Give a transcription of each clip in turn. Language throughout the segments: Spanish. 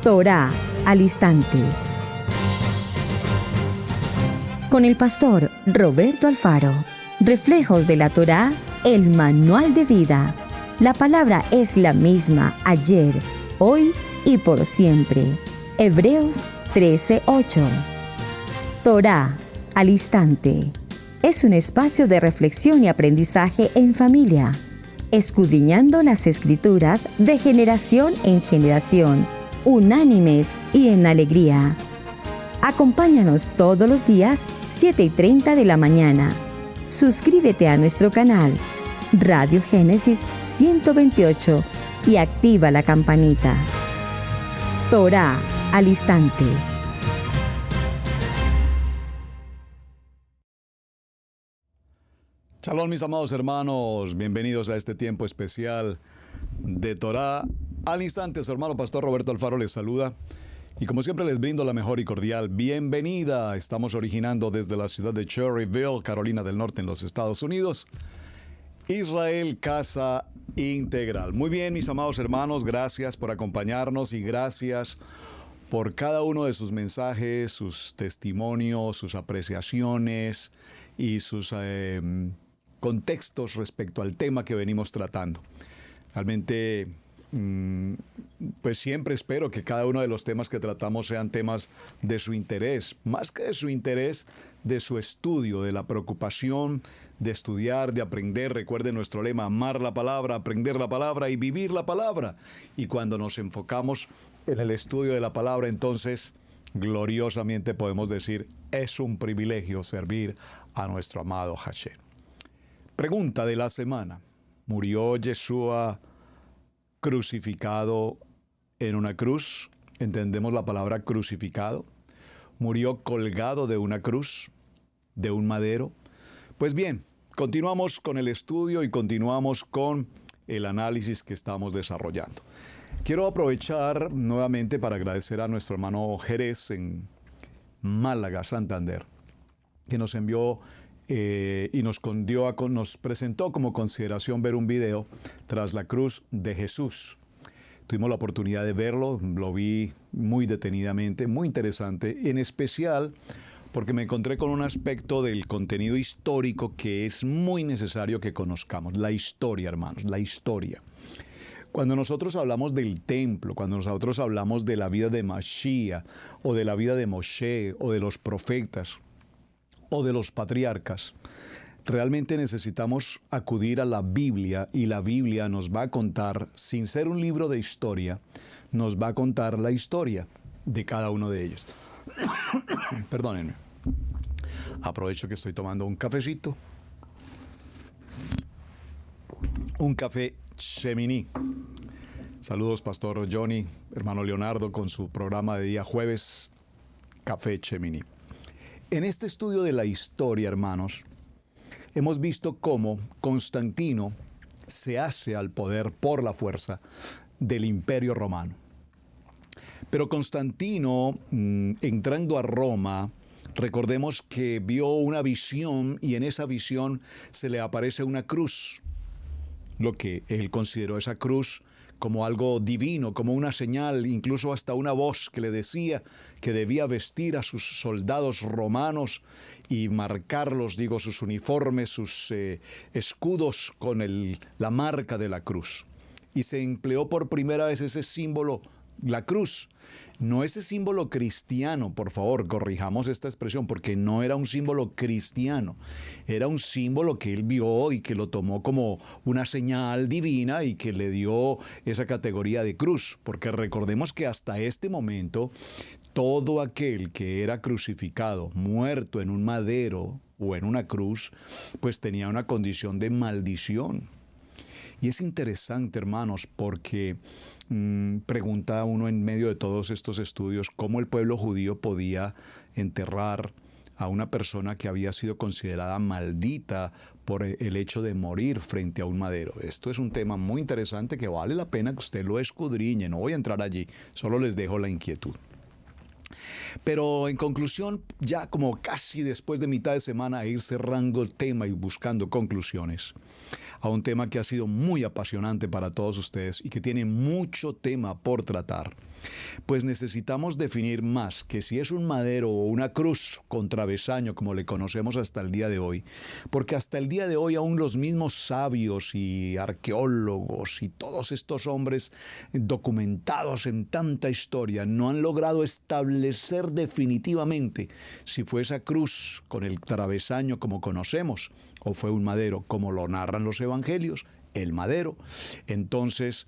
Torá al instante. Con el pastor Roberto Alfaro. Reflejos de la Torá, el manual de vida. La palabra es la misma ayer, hoy y por siempre. Hebreos 13:8. Torá al instante. Es un espacio de reflexión y aprendizaje en familia, escudriñando las Escrituras de generación en generación, unánimes y en alegría. Acompáñanos todos los días, 7:30 de la mañana. Suscríbete a nuestro canal, Radio Génesis 128, y activa la campanita. Torá al instante. Shalom, mis amados hermanos, bienvenidos a este tiempo especial de Torá al instante. Su hermano pastor Roberto Alfaro les saluda y como siempre les brindo la mejor y cordial bienvenida. Estamos originando desde la ciudad de Cherryville, Carolina del Norte, en los Estados Unidos. Israel Casa Integral. Muy bien, mis amados hermanos, gracias por acompañarnos y gracias por cada uno de sus mensajes, sus testimonios, sus apreciaciones y sus contextos respecto al tema que venimos tratando. Realmente, pues siempre espero que cada uno de los temas que tratamos sean temas de su interés, más que de su interés, de su estudio, de la preocupación de estudiar, de aprender. Recuerden nuestro lema: amar la palabra, aprender la palabra y vivir la palabra. Y cuando nos enfocamos en el estudio de la palabra, entonces gloriosamente podemos decir: es un privilegio servir a nuestro amado Hashem. Pregunta de la semana: ¿murió Yeshua crucificado en una cruz? Entendemos la palabra crucificado. ¿Murió colgado de una cruz, de un madero? Pues bien, continuamos con el estudio y continuamos con el análisis que estamos desarrollando. Quiero aprovechar nuevamente para agradecer a nuestro hermano Jerez Málaga, Santander, que nos envió y nos presentó como consideración ver un video tras la cruz de Jesús. Tuvimos la oportunidad de verlo, lo vi muy detenidamente, muy interesante, en especial porque me encontré con un aspecto del contenido histórico que es muy necesario que conozcamos. La historia, hermanos, la historia. Cuando nosotros hablamos del templo, cuando nosotros hablamos de la vida de Mashiach, o de la vida de Moshe, o de los profetas, o de los patriarcas, realmente necesitamos acudir a la Biblia, y la Biblia nos va a contar, sin ser un libro de historia, nos va a contar la historia de cada uno de ellos. Perdónenme. Aprovecho que estoy tomando un cafecito. Un café Shemini. Saludos, Pastor Johnny, hermano Leonardo, con su programa de día jueves, Café Shemini. En este estudio de la historia, hermanos, hemos visto cómo Constantino se hace al poder por la fuerza del Imperio Romano. Pero Constantino, entrando a Roma, recordemos que vio una visión y en esa visión se le aparece una cruz. Lo que él consideró esa cruz como algo divino, como una señal, incluso hasta una voz que le decía que debía vestir a sus soldados romanos y marcarlos, sus uniformes, sus escudos con la marca de la cruz. Y se empleó por primera vez ese símbolo, la cruz. No ese símbolo cristiano, por favor, corrijamos esta expresión, porque no era un símbolo cristiano. Era un símbolo que él vio y que lo tomó como una señal divina y que le dio esa categoría de cruz. Porque recordemos que hasta este momento, todo aquel que era crucificado, muerto en un madero o en una cruz, pues tenía una condición de maldición. Y es interesante, hermanos, porque pregunta uno en medio de todos estos estudios cómo el pueblo judío podía enterrar a una persona que había sido considerada maldita por el hecho de morir frente a un madero. Esto es un tema muy interesante que vale la pena que usted lo escudriñe. No voy a entrar allí, solo les dejo la inquietud. Pero en conclusión, ya como casi después de mitad de semana, ir cerrando el tema y buscando conclusiones. a un tema que ha sido muy apasionante para todos ustedes y que tiene mucho tema por tratar, pues necesitamos definir más que si es un madero o una cruz con travesaño como le conocemos hasta el día de hoy, porque hasta el día de hoy aún los mismos sabios y arqueólogos y todos estos hombres documentados en tanta historia no han logrado establecer definitivamente si fue esa cruz con el travesaño como conocemos o fue un madero como lo narran los evangelios, el madero. Entonces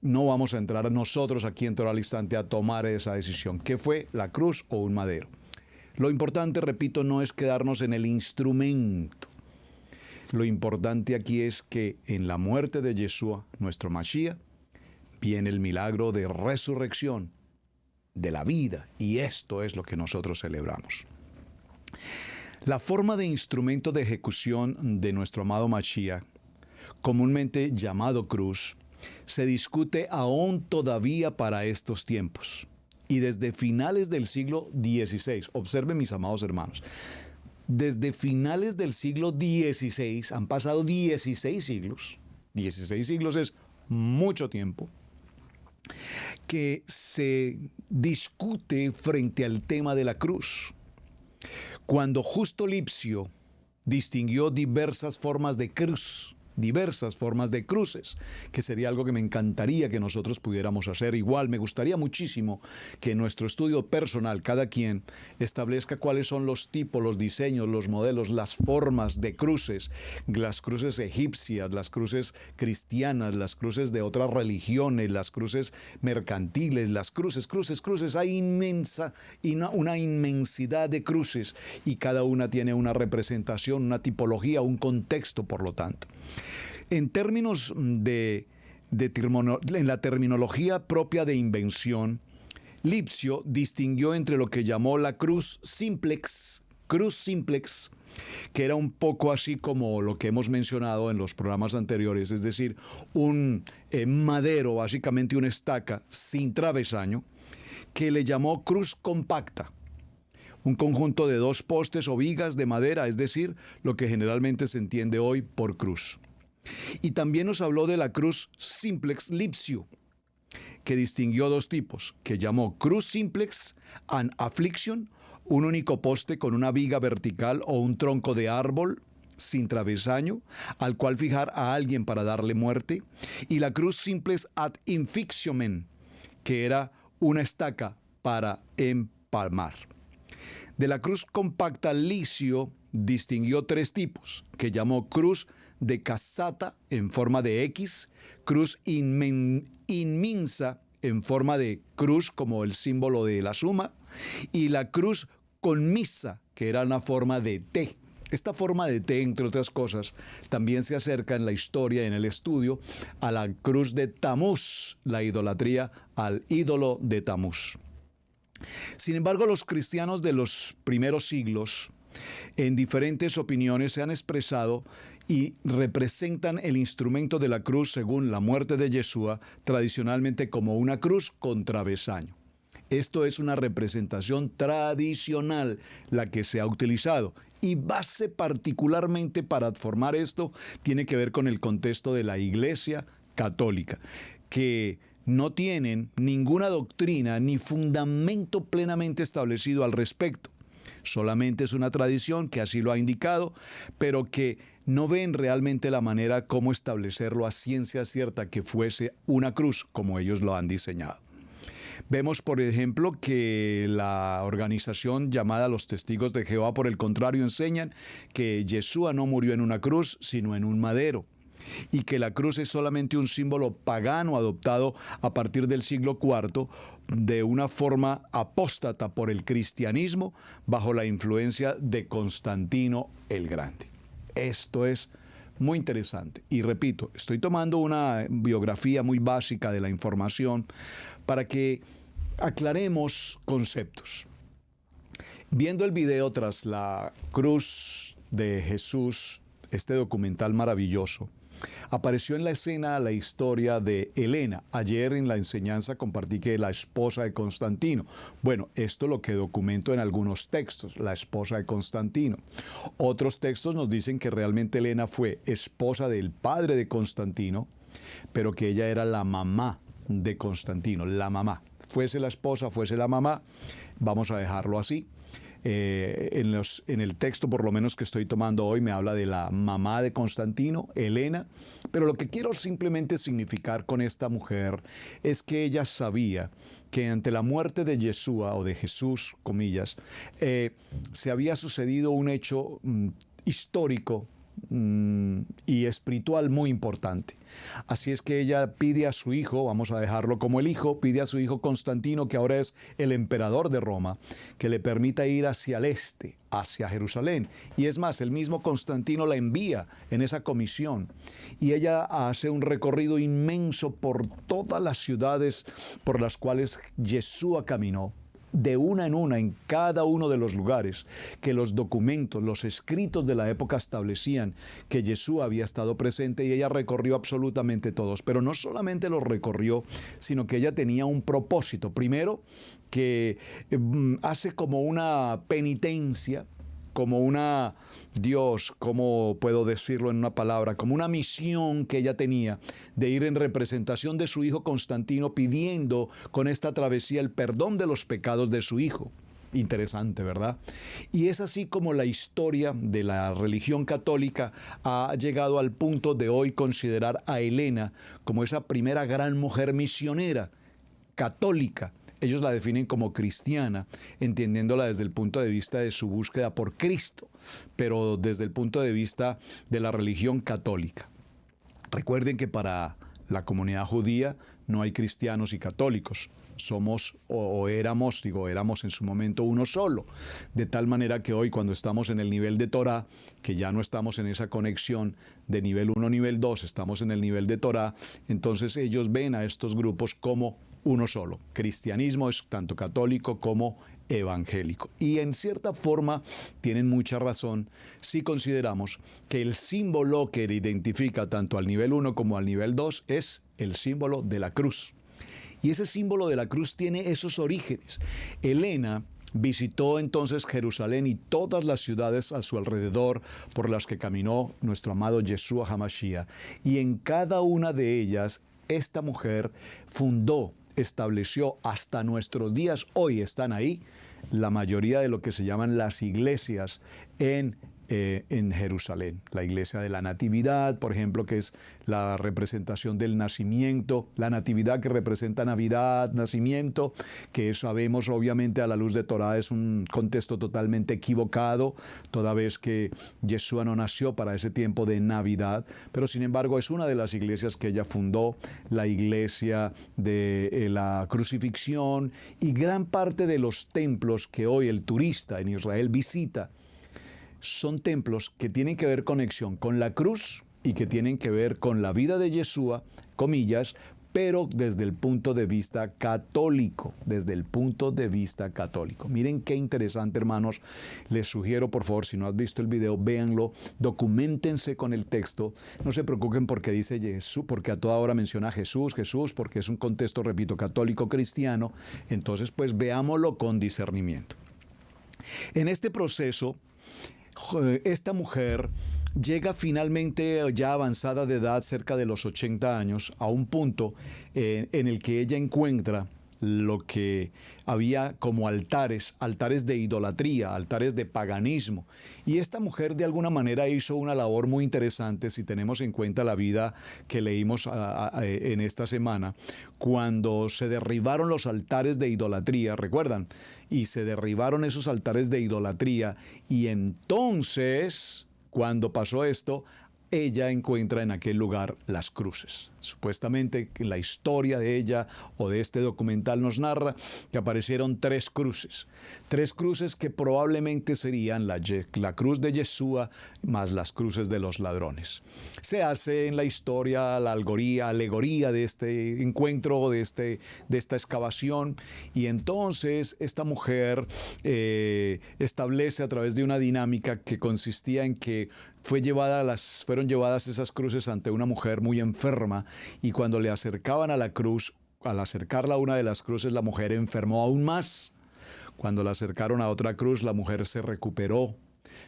no vamos a entrar nosotros aquí en Torah al Instante a tomar esa decisión. ¿Qué fue, la cruz o un madero? Lo importante, repito, no es quedarnos en el instrumento. Lo importante aquí es que en la muerte de Yeshua, nuestro Mashiach, viene el milagro de resurrección de la vida, y esto es lo que nosotros celebramos. La forma de instrumento de ejecución de nuestro amado Mashiach, comúnmente llamado cruz, se discute aún todavía para estos tiempos. Y desde finales del siglo XVI, observen mis amados hermanos, desde finales del siglo XVI, han pasado 16 siglos, 16 siglos es mucho tiempo, que se discute frente al tema de la cruz. Cuando Justo Lipsio distinguió diversas formas de cruz, diversas formas de cruces, que sería algo que me encantaría que nosotros pudiéramos hacer. Igual me gustaría muchísimo que en nuestro estudio personal cada quien establezca cuáles son los tipos, los diseños, los modelos, las formas de cruces, las cruces egipcias, las cruces cristianas, las cruces de otras religiones, las cruces mercantiles, las cruces, hay una inmensidad de cruces y cada una tiene una representación, una tipología, un contexto, por lo tanto. En términos en la terminología propia de invención, Lipsio distinguió entre lo que llamó la cruz simplex, que era un poco así como lo que hemos mencionado en los programas anteriores, es decir, un madero, básicamente una estaca sin travesaño, que le llamó cruz compacta. Un conjunto de 2 postes o vigas de madera, es decir, lo que generalmente se entiende hoy por cruz. Y también nos habló de la cruz simplex Lipsio, que distinguió 2 tipos, que llamó cruz simplex and affliction, un único poste con una viga vertical o un tronco de árbol sin travesaño, al cual fijar a alguien para darle muerte, y la cruz simplex ad infixiomen, que era una estaca para empalmar. De la cruz compacta, Lipsio distinguió 3 tipos, que llamó cruz de casata en forma de X, cruz inmensa en forma de cruz como el símbolo de la suma, y la cruz conmisa, que era una forma de T. Esta forma de T, entre otras cosas, también se acerca en la historia, en el estudio, a la cruz de Tamuz, la idolatría al ídolo de Tamuz. Sin embargo, los cristianos de los primeros siglos, en diferentes opiniones, se han expresado y representan el instrumento de la cruz según la muerte de Yeshua, tradicionalmente como una cruz con travesaño. Esto es una representación tradicional, la que se ha utilizado. Y base particularmente para formar esto tiene que ver con el contexto de la Iglesia Católica, que no tienen ninguna doctrina ni fundamento plenamente establecido al respecto. Solamente es una tradición que así lo ha indicado, pero que no ven realmente la manera cómo establecerlo a ciencia cierta que fuese una cruz como ellos lo han diseñado. Vemos, por ejemplo, que la organización llamada Los Testigos de Jehová, por el contrario, enseñan que Yeshua no murió en una cruz, sino en un madero, y que la cruz es solamente un símbolo pagano adoptado a partir del siglo IV de una forma apóstata por el cristianismo bajo la influencia de Constantino el Grande. Esto es muy interesante. Y repito, estoy tomando una biografía muy básica de la información para que aclaremos conceptos. Viendo el video tras la cruz de Jesús este documental maravilloso, apareció en la escena la historia de Helena. Ayer en la enseñanza compartí que la esposa de Constantino. Bueno, esto lo que documento en algunos textos, la esposa de Constantino. Otros textos nos dicen que realmente Helena fue esposa del padre de Constantino, pero que ella era la mamá de Constantino, la mamá. Fuese la esposa, fuese la mamá, vamos a dejarlo así. En el texto, por lo menos que estoy tomando hoy, me habla de la mamá de Constantino, Helena, pero lo que quiero simplemente significar con esta mujer es que ella sabía que ante la muerte de Yeshua, o de Jesús, comillas, se había sucedido un hecho histórico y espiritual muy importante. Así es que ella pide a su hijo, vamos a dejarlo como el hijo, pide a su hijo Constantino, que ahora es el emperador de Roma, que le permita ir hacia el este, hacia Jerusalén. Y es más, el mismo Constantino la envía en esa comisión. Y ella hace un recorrido inmenso por todas las ciudades por las cuales Yeshua caminó, de una en cada uno de los lugares que los documentos, los escritos de la época establecían que Yeshua había estado presente, y ella recorrió absolutamente todos. Pero no solamente los recorrió, sino que ella tenía un propósito. Primero, que hace como una penitencia, como una, Dios, ¿cómo puedo decirlo en una palabra? Como una misión que ella tenía de ir en representación de su hijo Constantino, pidiendo con esta travesía el perdón de los pecados de su hijo. Interesante, ¿verdad? Y es así como la historia de la religión católica ha llegado al punto de hoy considerar a Helena como esa primera gran mujer misionera católica. Ellos la definen como cristiana, entendiéndola desde el punto de vista de su búsqueda por Cristo, pero desde el punto de vista de la religión católica. Recuerden que para la comunidad judía no hay cristianos y católicos. Somos éramos en su momento uno solo. De tal manera que hoy, cuando estamos en el nivel de Torá, que ya no estamos en esa conexión de nivel 1, nivel 2, estamos en el nivel de Torá, entonces ellos ven a estos grupos como uno solo. Cristianismo es tanto católico como evangélico. Y en cierta forma tienen mucha razón si consideramos que el símbolo que identifica tanto al nivel 1 como al nivel 2 es el símbolo de la cruz. Y ese símbolo de la cruz tiene esos orígenes. Helena visitó entonces Jerusalén y todas las ciudades a su alrededor por las que caminó nuestro amado Yeshua HaMashiach. Y en cada una de ellas, esta mujer fundó, estableció, hasta nuestros días, hoy están ahí, la mayoría de lo que se llaman las iglesias en Jerusalén. La iglesia de la Natividad, por ejemplo, que es la representación del nacimiento, la Natividad que representa Navidad, nacimiento, que sabemos obviamente a la luz de Torá es un contexto totalmente equivocado, toda vez que Yeshua no nació para ese tiempo de Navidad, pero sin embargo es una de las iglesias que ella fundó, la iglesia de la crucifixión, y gran parte de los templos que hoy el turista en Israel visita son templos que tienen que ver conexión con la cruz y que tienen que ver con la vida de Yeshua, comillas, pero desde el punto de vista católico, desde el punto de vista católico. Miren qué interesante, hermanos. Les sugiero, por favor, si no has visto el video, véanlo, documentense con el texto. No se preocupen porque dice Jesús, porque a toda hora menciona Jesús, porque es un contexto, repito, católico cristiano. Entonces, pues veámoslo con discernimiento. En este proceso, esta mujer llega finalmente, ya avanzada de edad, cerca de los 80 años, a un punto en el que ella encuentra lo que había como altares de idolatría, altares de paganismo. Y esta mujer de alguna manera hizo una labor muy interesante si tenemos en cuenta la vida que leímos en esta semana, cuando se derribaron los altares de idolatría, ¿recuerdan? Y se derribaron esos altares de idolatría, y entonces, cuando pasó esto, ella encuentra en aquel lugar las cruces. Supuestamente la historia de ella o de este documental nos narra que aparecieron 3 cruces. 3 cruces que probablemente serían la cruz de Yeshua más las cruces de los ladrones. Se hace en la historia la alegoría de este encuentro, de esta excavación, y entonces esta mujer establece a través de una dinámica que consistía en que fueron llevadas esas cruces ante una mujer muy enferma, y cuando le acercaban a la cruz, al acercarla a una de las cruces, la mujer enfermó aún más. Cuando la acercaron a otra cruz, la mujer se recuperó.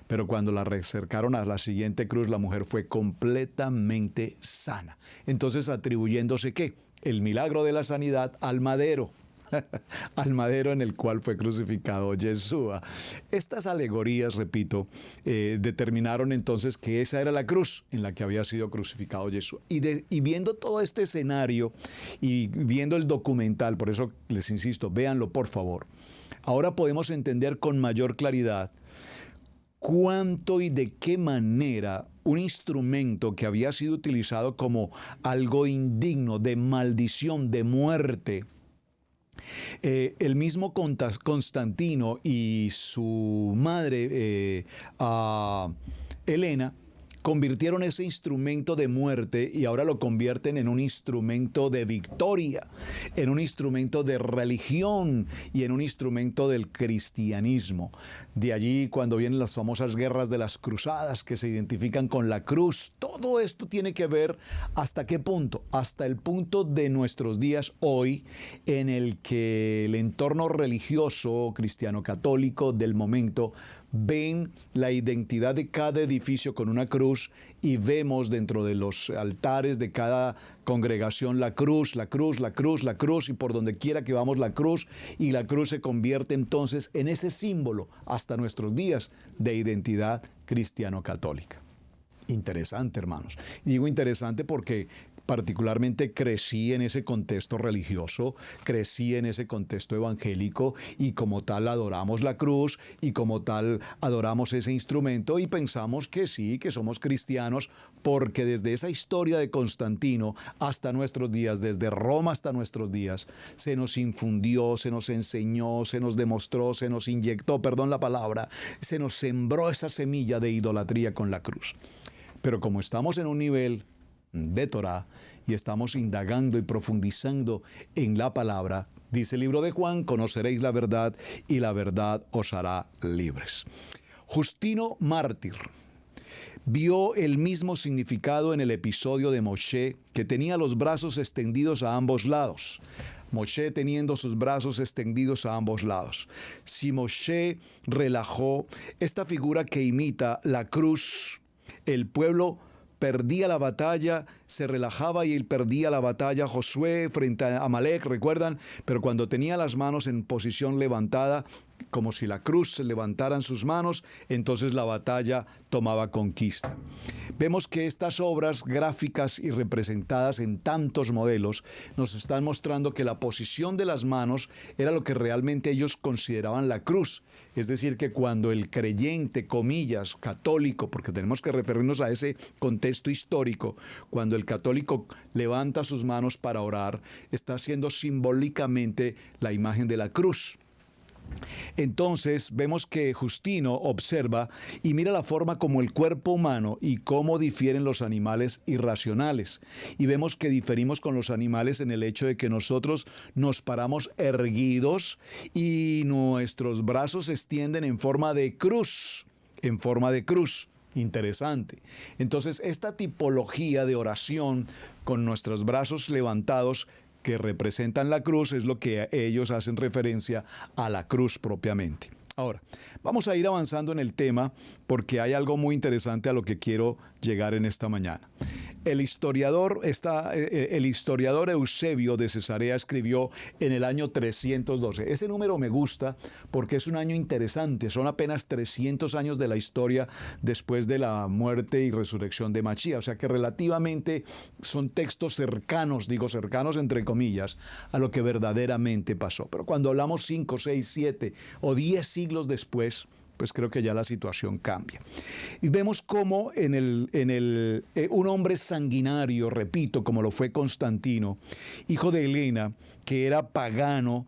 Pero cuando la acercaron a la siguiente cruz, la mujer fue completamente sana. Entonces, atribuyéndose ¿qué? El milagro de la sanidad al madero. Al madero en el cual fue crucificado Yeshua. Estas alegorías, repito, determinaron entonces que esa era la cruz en la que había sido crucificado Yeshua. Y viendo todo este escenario y viendo el documental, por eso les insisto, véanlo por favor, ahora podemos entender con mayor claridad cuánto y de qué manera un instrumento que había sido utilizado como algo indigno, de maldición, de muerte. El mismo Constantino y su madre, Helena, convirtieron ese instrumento de muerte y ahora lo convierten en un instrumento de victoria, en un instrumento de religión y en un instrumento del cristianismo. De allí cuando vienen las famosas guerras de las cruzadas que se identifican con la cruz. Todo esto tiene que ver hasta qué punto, hasta el punto de nuestros días hoy, en el que el entorno religioso cristiano católico del momento ven la identidad de cada edificio con una cruz, y vemos dentro de los altares de cada congregación la cruz, la cruz, la cruz, la cruz, y por donde quiera que vamos la cruz, y la cruz se convierte entonces en ese símbolo hasta nuestros días de identidad cristiano-católica. Interesante, hermanos. Y digo interesante porque particularmente crecí en ese contexto religioso, crecí en ese contexto evangélico, y como tal adoramos la cruz y como tal adoramos ese instrumento y pensamos que sí, que somos cristianos, porque desde esa historia de Constantino hasta nuestros días, desde Roma hasta nuestros días, se nos infundió, se nos enseñó, se nos demostró, se nos inyectó, perdón la palabra, se nos sembró esa semilla de idolatría con la cruz. Pero como estamos en un nivel de Torah y estamos indagando y profundizando en la palabra, dice el libro de Juan, conoceréis la verdad y la verdad os hará libres. Justino Mártir vio el mismo significado en el episodio de Moshe, que tenía los brazos extendidos a ambos lados. Moshe teniendo sus brazos extendidos a ambos lados. Si Moshe relajó esta figura que imita la cruz, el pueblo perdía la batalla, se relajaba y él perdía la batalla. Josué frente a Amalek, ¿recuerdan? Pero cuando tenía las manos en posición levantada, como si la cruz se levantara en sus manos, entonces la batalla tomaba conquista. Vemos que estas obras gráficas y representadas en tantos modelos nos están mostrando que la posición de las manos era lo que realmente ellos consideraban la cruz. Es decir, que cuando el creyente, comillas, católico, porque tenemos que referirnos a ese contexto histórico, cuando el católico levanta sus manos para orar, está haciendo simbólicamente la imagen de la cruz. Entonces vemos que Justino observa y mira la forma como el cuerpo humano y cómo difieren los animales irracionales. Y vemos que diferimos con los animales en el hecho de que nosotros nos paramos erguidos y nuestros brazos se extienden en forma de cruz, en forma de cruz. Interesante. Entonces, esta tipología de oración con nuestros brazos levantados que representan la cruz es lo que ellos hacen referencia a la cruz propiamente. Ahora, vamos a ir avanzando en el tema porque hay algo muy interesante a lo que quiero llegar en esta mañana. El historiador Eusebio de Cesarea escribió en el año 312. Ese número me gusta porque es un año interesante. Son apenas 300 años de la historia después de la muerte y resurrección de Mashiach. O sea que relativamente son textos cercanos, digo cercanos entre comillas, a lo que verdaderamente pasó. Pero cuando hablamos 5, 6, 7 o 10 siglos después, pues creo que ya la situación cambia. Y vemos cómo un hombre sanguinario, repito, como lo fue Constantino, hijo de Helena, que era pagano,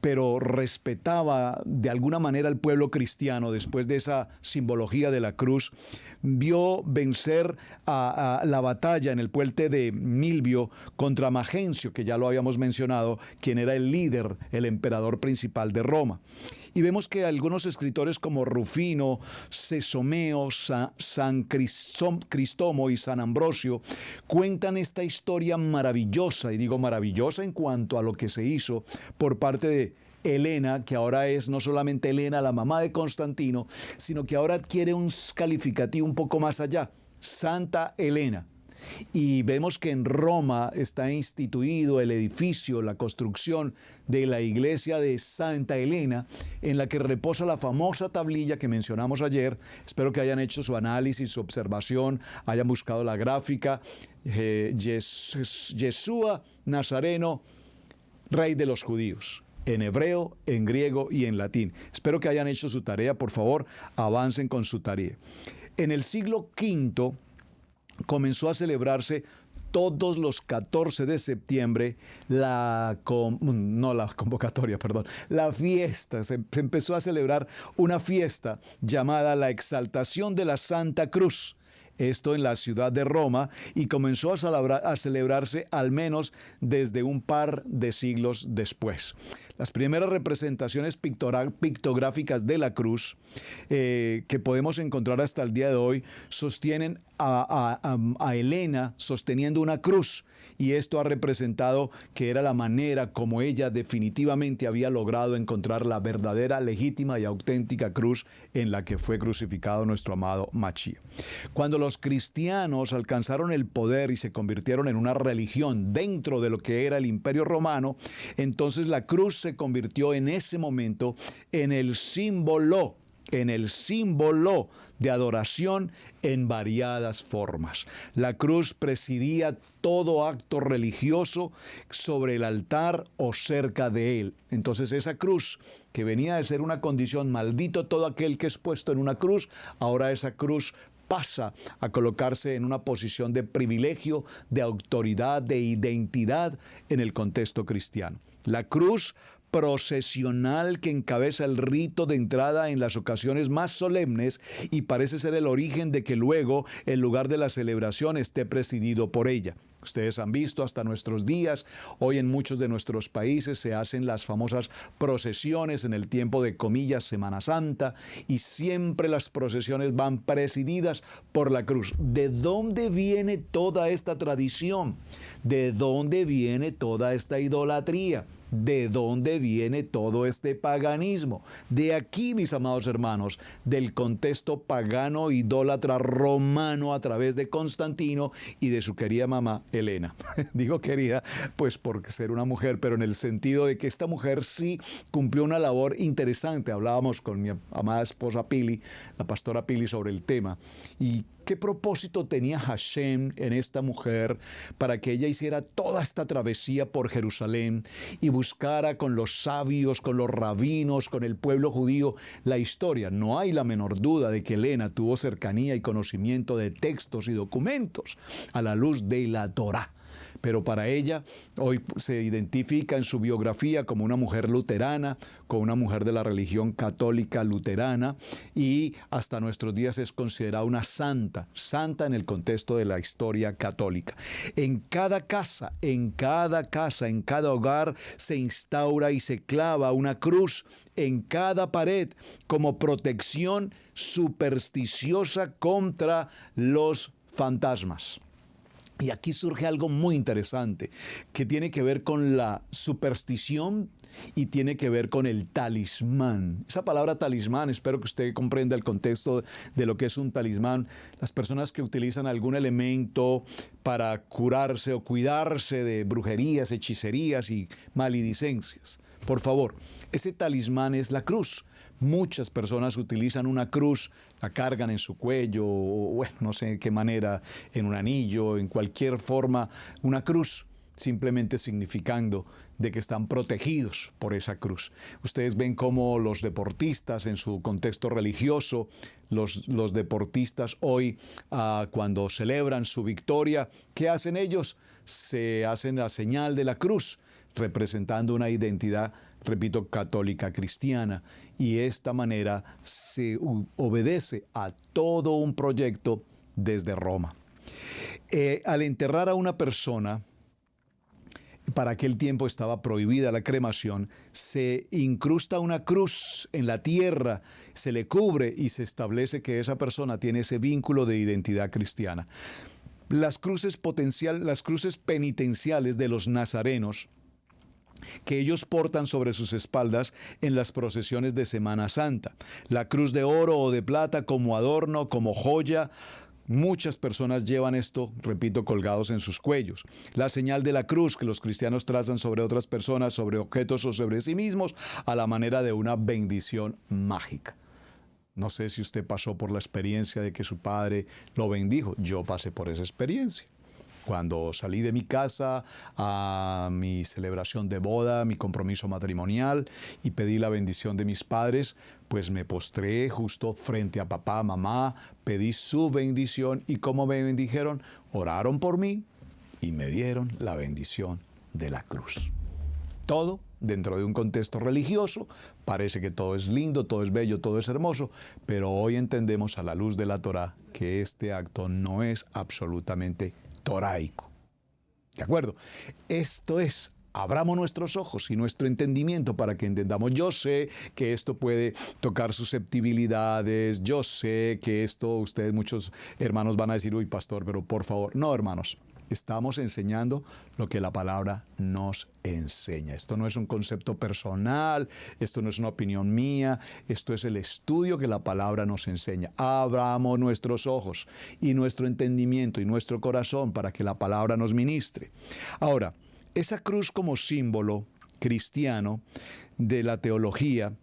pero respetaba de alguna manera al pueblo cristiano después de esa simbología de la cruz, vio vencer a la batalla en el puente de Milvio contra Magencio, que ya lo habíamos mencionado, quien era el líder, el emperador principal de Roma. Y vemos que algunos escritores como Rufino, Cesomeo, San Cristómo y San Ambrosio cuentan esta historia maravillosa, y digo maravillosa en cuanto a lo que se hizo por parte de Helena, que ahora es no solamente Helena, la mamá de Constantino, sino que ahora adquiere un calificativo un poco más allá, Santa Helena. Y vemos que en Roma está instituido el edificio, la construcción de la iglesia de Santa Helena, en la que reposa la famosa tablilla que mencionamos ayer. Espero que hayan hecho su análisis, su observación, hayan buscado la gráfica. Yeshua Nazareno, Rey de los Judíos, en hebreo, en griego y en latín. Espero que hayan hecho su tarea. Por favor, avancen con su tarea. En el siglo V comenzó a celebrarse todos los 14 de septiembre la fiesta. Se empezó a celebrar una fiesta llamada la Exaltación de la Santa Cruz. Esto en la ciudad de Roma, y comenzó a celebrarse al menos desde un par de siglos después. Las primeras representaciones pictográficas de la cruz que podemos encontrar hasta el día de hoy sostienen a Helena sosteniendo una cruz, y esto ha representado que era la manera como ella definitivamente había logrado encontrar la verdadera, legítima y auténtica cruz en la que fue crucificado nuestro amado Mashiach. Cuando los cristianos alcanzaron el poder y se convirtieron en una religión dentro de lo que era el Imperio Romano, entonces la cruz se convirtió en ese momento en el símbolo de adoración en variadas formas. La cruz presidía todo acto religioso sobre el altar o cerca de él. Entonces esa cruz, que venía de ser una condición, maldito todo aquel que es puesto en una cruz, ahora esa cruz pasa a colocarse en una posición de privilegio, de autoridad, de identidad en el contexto cristiano. La cruz procesional que encabeza el rito de entrada en las ocasiones más solemnes, y parece ser el origen de que luego el lugar de la celebración esté presidido por ella. Ustedes han visto hasta nuestros días, hoy en muchos de nuestros países se hacen las famosas procesiones en el tiempo de, comillas, Semana Santa, y siempre las procesiones van presididas por la cruz. ¿De dónde viene toda esta tradición? ¿De dónde viene toda esta idolatría? ¿De dónde viene todo este paganismo? De aquí, mis amados hermanos, del contexto pagano, idólatra romano a través de Constantino y de su querida mamá Helena. Digo querida, pues por ser una mujer, pero en el sentido de que esta mujer sí cumplió una labor interesante. Hablábamos con mi amada esposa Pili, la pastora Pili, sobre el tema. Y ¿qué propósito tenía Hashem en esta mujer para que ella hiciera toda esta travesía por Jerusalén y buscara con los sabios, con los rabinos, con el pueblo judío la historia? No hay la menor duda de que Helena tuvo cercanía y conocimiento de textos y documentos a la luz de la Torá. Pero para ella hoy se identifica en su biografía como una mujer luterana, como una mujer de la religión católica luterana, y hasta nuestros días es considerada una santa en el contexto de la historia católica. En cada casa, en cada hogar se instaura y se clava una cruz en cada pared como protección supersticiosa contra los fantasmas. Y aquí surge algo muy interesante que tiene que ver con la superstición y tiene que ver con el talismán. Esa palabra talismán, espero que usted comprenda el contexto de lo que es un talismán. Las personas que utilizan algún elemento para curarse o cuidarse de brujerías, hechicerías y maledicencias. Por favor, ese talismán es la cruz. Muchas personas utilizan una cruz, la cargan en su cuello, o bueno, no sé de qué manera, en un anillo, en cualquier forma, una cruz, simplemente significando de que están protegidos por esa cruz. Ustedes ven cómo los deportistas en su contexto religioso, los deportistas hoy cuando celebran su victoria, ¿qué hacen ellos? Se hacen la señal de la cruz, representando una identidad, repito, católica cristiana, y de esta manera se obedece a todo un proyecto desde Roma. Al enterrar a una persona, para aquel tiempo estaba prohibida la cremación, se incrusta una cruz en la tierra, se le cubre y se establece que esa persona tiene ese vínculo de identidad cristiana. Las cruces penitenciales de los nazarenos, que ellos portan sobre sus espaldas en las procesiones de Semana Santa. La cruz de oro o de plata como adorno, como joya. Muchas personas llevan esto, repito, colgados en sus cuellos. La señal de la cruz que los cristianos trazan sobre otras personas, sobre objetos o sobre sí mismos, a la manera de una bendición mágica. No sé si usted pasó por la experiencia de que su padre lo bendijo. Yo pasé por esa experiencia. Cuando salí de mi casa a mi celebración de boda, mi compromiso matrimonial y pedí la bendición de mis padres, pues me postré justo frente a papá, mamá, pedí su bendición y como me bendijeron, oraron por mí y me dieron la bendición de la cruz. Todo dentro de un contexto religioso, parece que todo es lindo, todo es bello, todo es hermoso, pero hoy entendemos a la luz de la Torá que este acto no es absolutamente toraico. ¿De acuerdo? Esto es, abramos nuestros ojos y nuestro entendimiento para que entendamos. Yo sé que esto puede tocar susceptibilidades, yo sé que esto, ustedes, muchos hermanos van a decir, uy, pastor, pero por favor, no, hermanos. Estamos enseñando lo que la palabra nos enseña. Esto no es un concepto personal, esto no es una opinión mía, esto es el estudio que la palabra nos enseña. Abramos nuestros ojos y nuestro entendimiento y nuestro corazón para que la palabra nos ministre. Ahora, esa cruz como símbolo cristiano de la teología,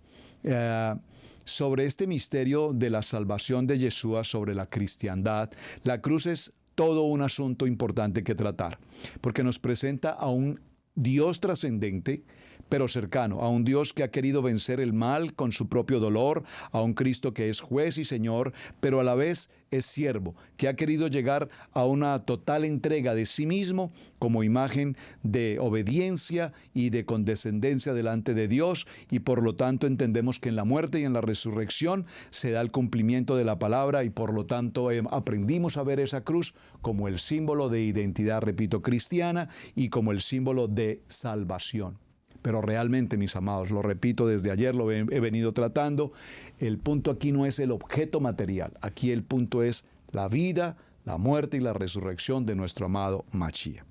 sobre este misterio de la salvación de Yeshua, sobre la cristiandad, la cruz es todo un asunto importante que tratar, porque nos presenta a un Dios trascendente, pero cercano, a un Dios que ha querido vencer el mal con su propio dolor, a un Cristo que es juez y Señor, pero a la vez es siervo, que ha querido llegar a una total entrega de sí mismo como imagen de obediencia y de condescendencia delante de Dios, y por lo tanto entendemos que en la muerte y en la resurrección se da el cumplimiento de la palabra y por lo tanto aprendimos a ver esa cruz como el símbolo de identidad, repito, cristiana y como el símbolo de salvación. Pero realmente, mis amados, lo repito, desde ayer lo he venido tratando, el punto aquí no es el objeto material, aquí el punto es la vida, la muerte y la resurrección de nuestro amado Mashiach.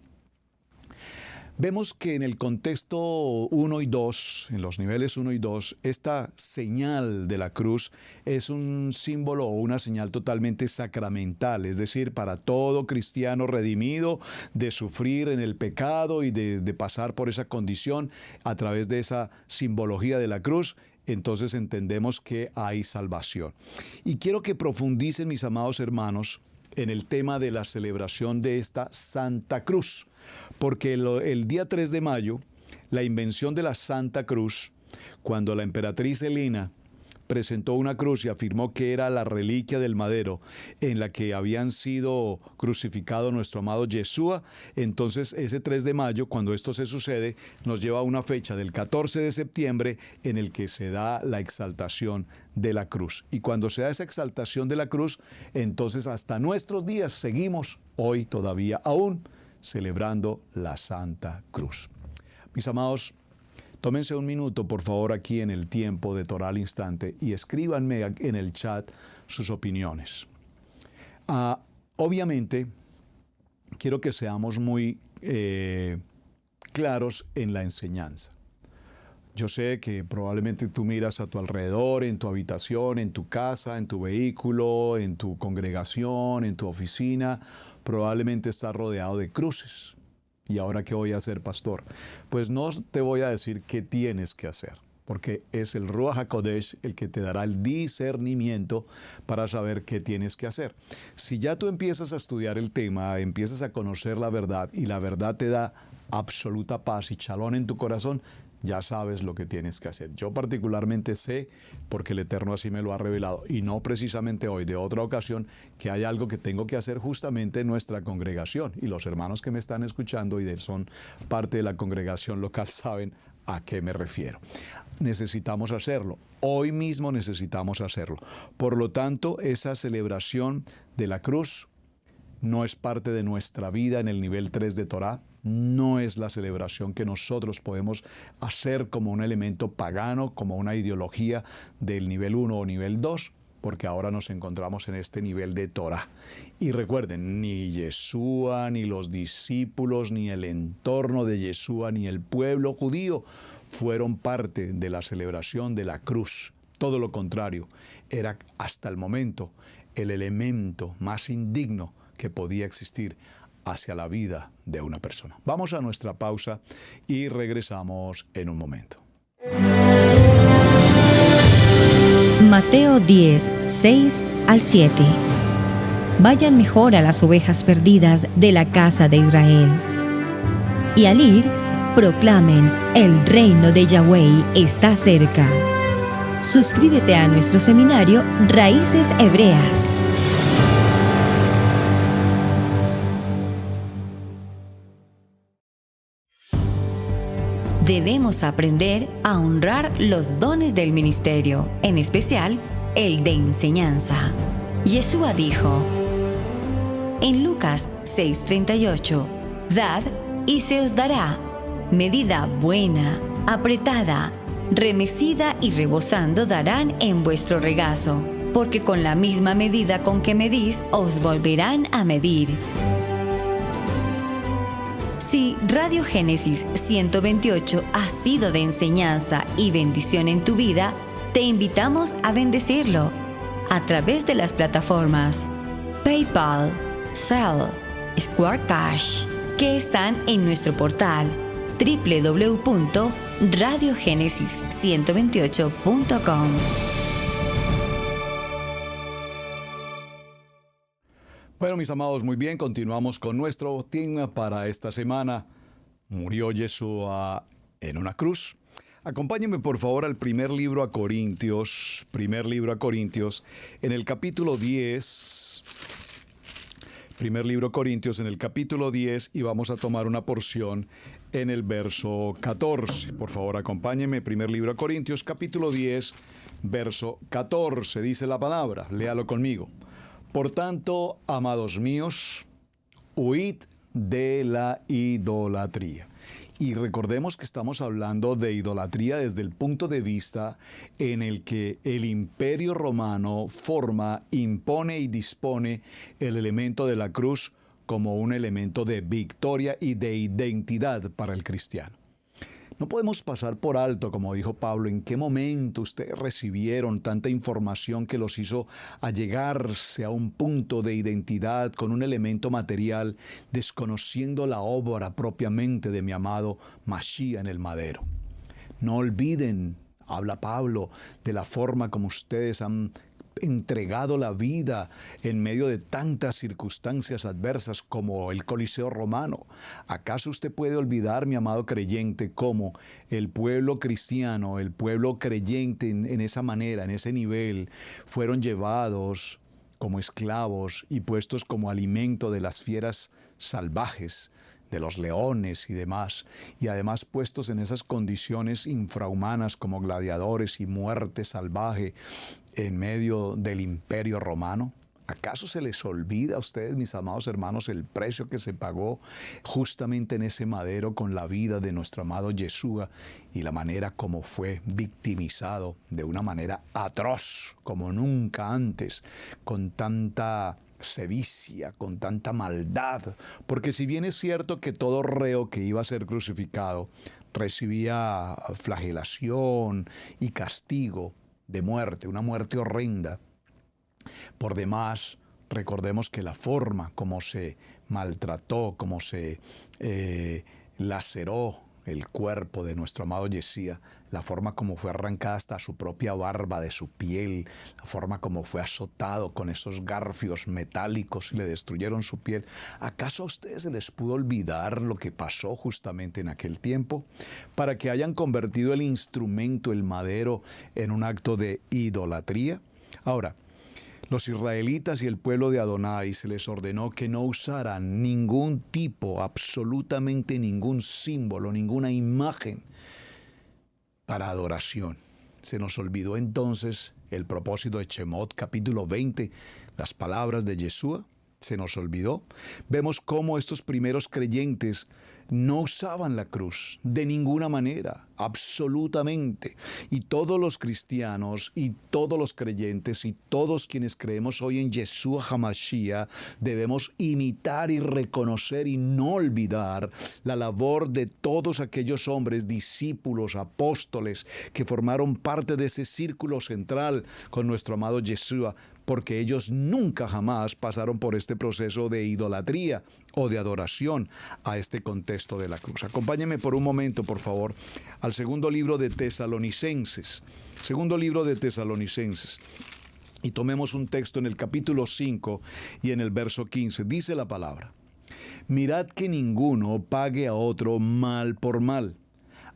Vemos que en el contexto 1 y 2, en los niveles 1 y 2, esta señal de la cruz es un símbolo o una señal totalmente sacramental, es decir, para todo cristiano redimido de sufrir en el pecado y de pasar por esa condición a través de esa simbología de la cruz. Entonces entendemos que hay salvación. Y quiero que profundicen, mis amados hermanos, en el tema de la celebración de esta Santa Cruz, porque el día 3 de mayo, la invención de la Santa Cruz, cuando la emperatriz Helena presentó una cruz y afirmó que era la reliquia del madero en la que habían sido crucificado nuestro amado Yeshua, entonces ese 3 de mayo, cuando esto se sucede, nos lleva a una fecha del 14 de septiembre en el que se da la exaltación de la cruz. Y cuando se da esa exaltación de la cruz, entonces hasta nuestros días seguimos hoy todavía aún celebrando la Santa Cruz. Mis amados, tómense un minuto, por favor, aquí en el tiempo de Torá al Instante y escríbanme en el chat sus opiniones. Obviamente, quiero que seamos muy claros en la enseñanza. Yo sé que probablemente tú miras a tu alrededor, en tu habitación, en tu casa, en tu vehículo, en tu congregación, en tu oficina, probablemente estás rodeado de cruces. ¿Y ahora qué voy a hacer, pastor? Pues no te voy a decir qué tienes que hacer, porque es el Ruach HaKodesh el que te dará el discernimiento para saber qué tienes que hacer. Si ya tú empiezas a estudiar el tema, empiezas a conocer la verdad y la verdad te da absoluta paz y shalom en tu corazón, ya sabes lo que tienes que hacer. Yo particularmente sé, porque el Eterno así me lo ha revelado, y no precisamente hoy, de otra ocasión, que hay algo que tengo que hacer justamente en nuestra congregación. Y los hermanos que me están escuchando y son parte de la congregación local saben a qué me refiero. Necesitamos hacerlo. Hoy mismo necesitamos hacerlo. Por lo tanto, esa celebración de la cruz no es parte de nuestra vida en el nivel 3 de Torá. no es la celebración que nosotros podemos hacer como un elemento pagano, como una ideología del nivel 1 o nivel 2, porque ahora nos encontramos en este nivel de Torah. Y recuerden, ni Yeshua, ni los discípulos, ni el entorno de Yeshua, ni el pueblo judío fueron parte de la celebración de la cruz. Todo lo contrario, era hasta el momento el elemento más indigno que podía existir hacia la vida de una persona. Vamos a nuestra pausa y regresamos en un momento. Mateo 10, 6 al 7. Vayan mejor a las ovejas perdidas de la casa de Israel. Y al ir, proclamen: el reino de Yahweh está cerca. Suscríbete a nuestro seminario Raíces Hebreas. Debemos aprender a honrar los dones del ministerio, en especial el de enseñanza. Yeshua dijo en Lucas 6:38: Dad y se os dará, medida buena, apretada, remecida y rebosando darán en vuestro regazo, porque con la misma medida con que medís os volverán a medir. Si Radio Génesis 128 ha sido de enseñanza y bendición en tu vida, te invitamos a bendecirlo a través de las plataformas PayPal, Zelle, Square Cash, que están en nuestro portal www.radiogenesis128.com. Bueno, mis amados, muy bien, continuamos con nuestro tema para esta semana. Murió Yeshua en una cruz. Acompáñenme por favor al primer libro a Corintios, en el capítulo 10. Primer libro a Corintios en el capítulo 10 y vamos a tomar una porción en el verso 14. Por favor, acompáñenme, primer libro a Corintios, capítulo 10, verso 14. Dice la palabra, léalo conmigo. Por tanto, amados míos, huid de la idolatría. Y recordemos que estamos hablando de idolatría desde el punto de vista en el que el Imperio Romano forma, impone y dispone el elemento de la cruz como un elemento de victoria y de identidad para el cristiano. No podemos pasar por alto, como dijo Pablo, en qué momento ustedes recibieron tanta información que los hizo allegarse a un punto de identidad con un elemento material, desconociendo la obra propiamente de mi amado Mashiach en el madero. No olviden, habla Pablo, de la forma como ustedes han entregado la vida en medio de tantas circunstancias adversas como el Coliseo romano. ¿Acaso usted puede olvidar, mi amado creyente, cómo el pueblo cristiano, el pueblo creyente en esa manera, en ese nivel, fueron llevados como esclavos y puestos como alimento de las fieras salvajes, de los leones y demás, y además puestos en esas condiciones infrahumanas como gladiadores y muerte salvaje en medio del Imperio Romano? ¿Acaso se les olvida a ustedes, mis amados hermanos, el precio que se pagó justamente en ese madero con la vida de nuestro amado Yeshua y la manera como fue victimizado de una manera atroz como nunca antes, con tanta sevicia, con tanta maldad? Porque si bien es cierto que todo reo que iba a ser crucificado recibía flagelación y castigo de muerte, una muerte horrenda, por demás, recordemos que la forma como se maltrató, como se laceró el cuerpo de nuestro amado Yeshua, la forma como fue arrancada hasta su propia barba de su piel, la forma como fue azotado con esos garfios metálicos y le destruyeron su piel. ¿Acaso a ustedes se les pudo olvidar lo que pasó justamente en aquel tiempo? Para que hayan convertido el instrumento, el madero, en un acto de idolatría. Ahora, los israelitas y el pueblo de Adonai se les ordenó que no usaran ningún tipo, absolutamente ningún símbolo, ninguna imagen para adoración. Se nos olvidó entonces el propósito de Shemot, capítulo 20, las palabras de Yeshua. Se nos olvidó. Vemos cómo estos primeros creyentes no usaban la cruz de ninguna manera, absolutamente. Y todos los cristianos y todos los creyentes y todos quienes creemos hoy en Yeshua HaMashiach debemos imitar y reconocer y no olvidar la labor de todos aquellos hombres, discípulos, apóstoles que formaron parte de ese círculo central con nuestro amado Yeshua, porque ellos nunca jamás pasaron por este proceso de idolatría o de adoración a este contexto de la cruz. Acompáñenme por un momento, por favor, al segundo libro de Tesalonicenses. Segundo libro de Tesalonicenses. Y tomemos un texto en el capítulo 5 y en el verso 15. Dice la palabra: mirad que ninguno pague a otro mal por mal.